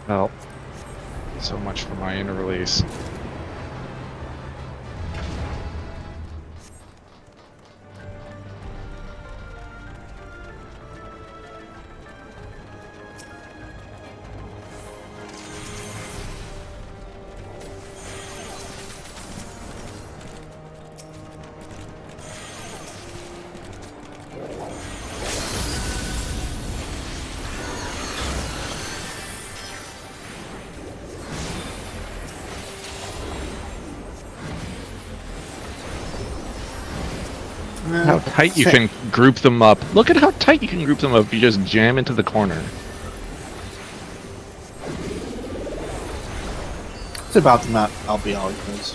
Well, so much for my inner release. how tight you can group them up. Look at how tight you can group them up if you just jam into the corner. It's about the amount I'll be always.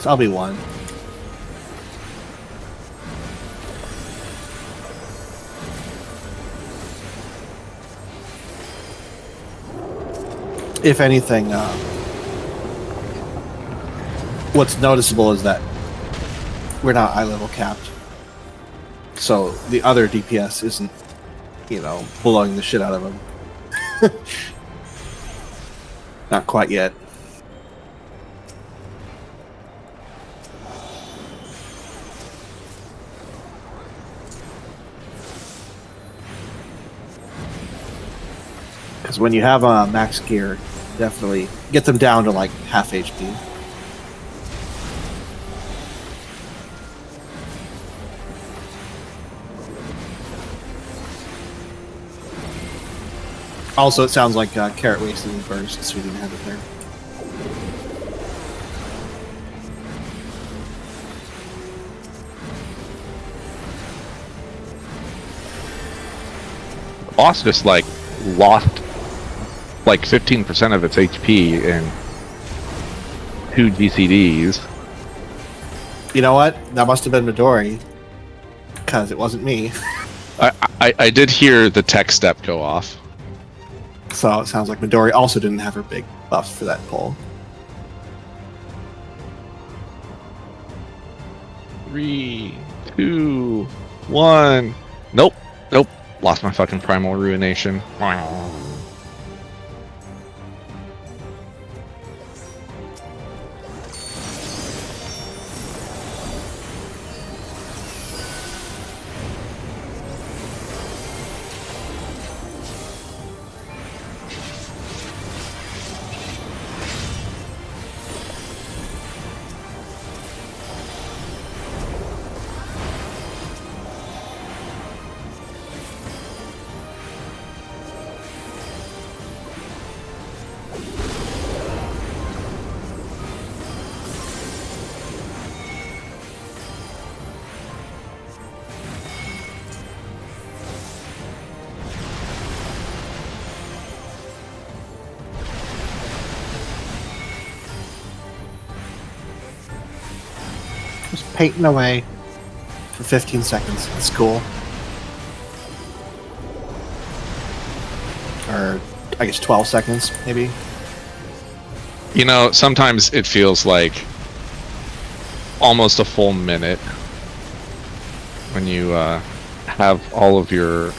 So I'll be 1. If anything, what's noticeable is that we're not eye level capped. So the other DPS isn't, blowing the shit out of them. Not quite yet. Because when you have max gear, definitely get them down to like half HP. Also, it sounds like Carrot wasted his burst, so we didn't have it there. Boss just like lost like 15% of its HP in 2 GCDs. You know what? That must have been Midori, because it wasn't me. I did hear the tech step go off. So it sounds like Midori also didn't have her big buffs for that pull. 3, 2, 1. Nope. Lost my fucking primal ruination. Just painting away for 15 seconds. It's cool. Or, I guess 12 seconds, maybe. Sometimes it feels like almost a full minute when you have all of your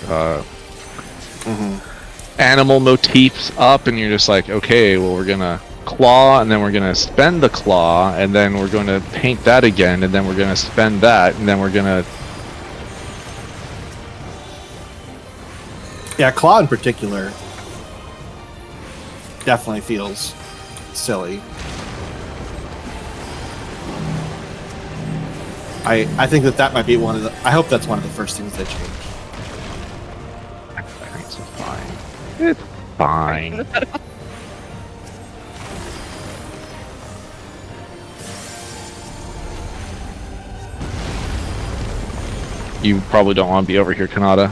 animal motifs up, and you're just like, okay, well, we're gonna claw, and then we're gonna spend the claw, and then we're gonna paint that again, and then we're gonna spend that, and then we're gonna... Yeah, claw in particular definitely feels silly. I think that might be one of the... I hope that's one of the first things they change. It's fine. It's fine. You probably don't want to be over here, Kanata.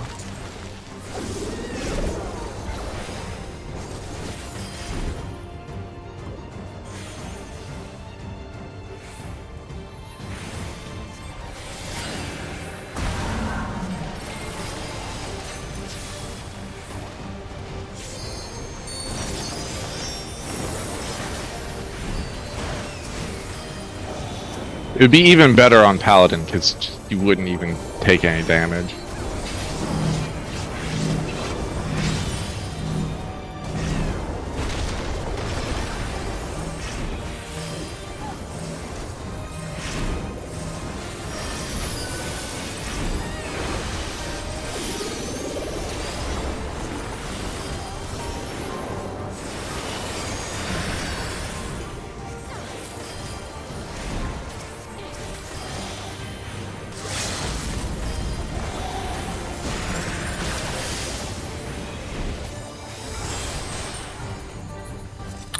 It would be even better on Paladin, because you wouldn't even take any damage.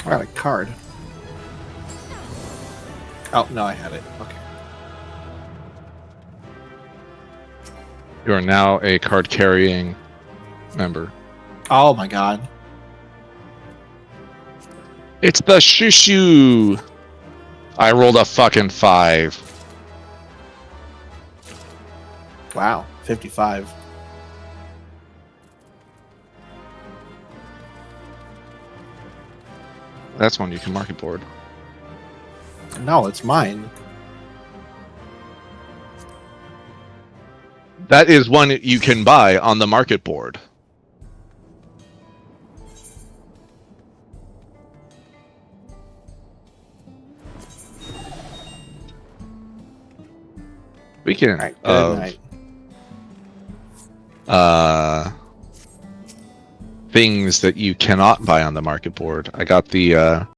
I got a card. Oh, no, I had it. Okay. You are now a card carrying member. Oh my god. It's the shushu. I rolled a fucking 5. Wow. 55. That's one you can market board. No, it's mine. That is one you can buy on the market board. Speaking Alright, good of night. things that you cannot buy on the market board, I got the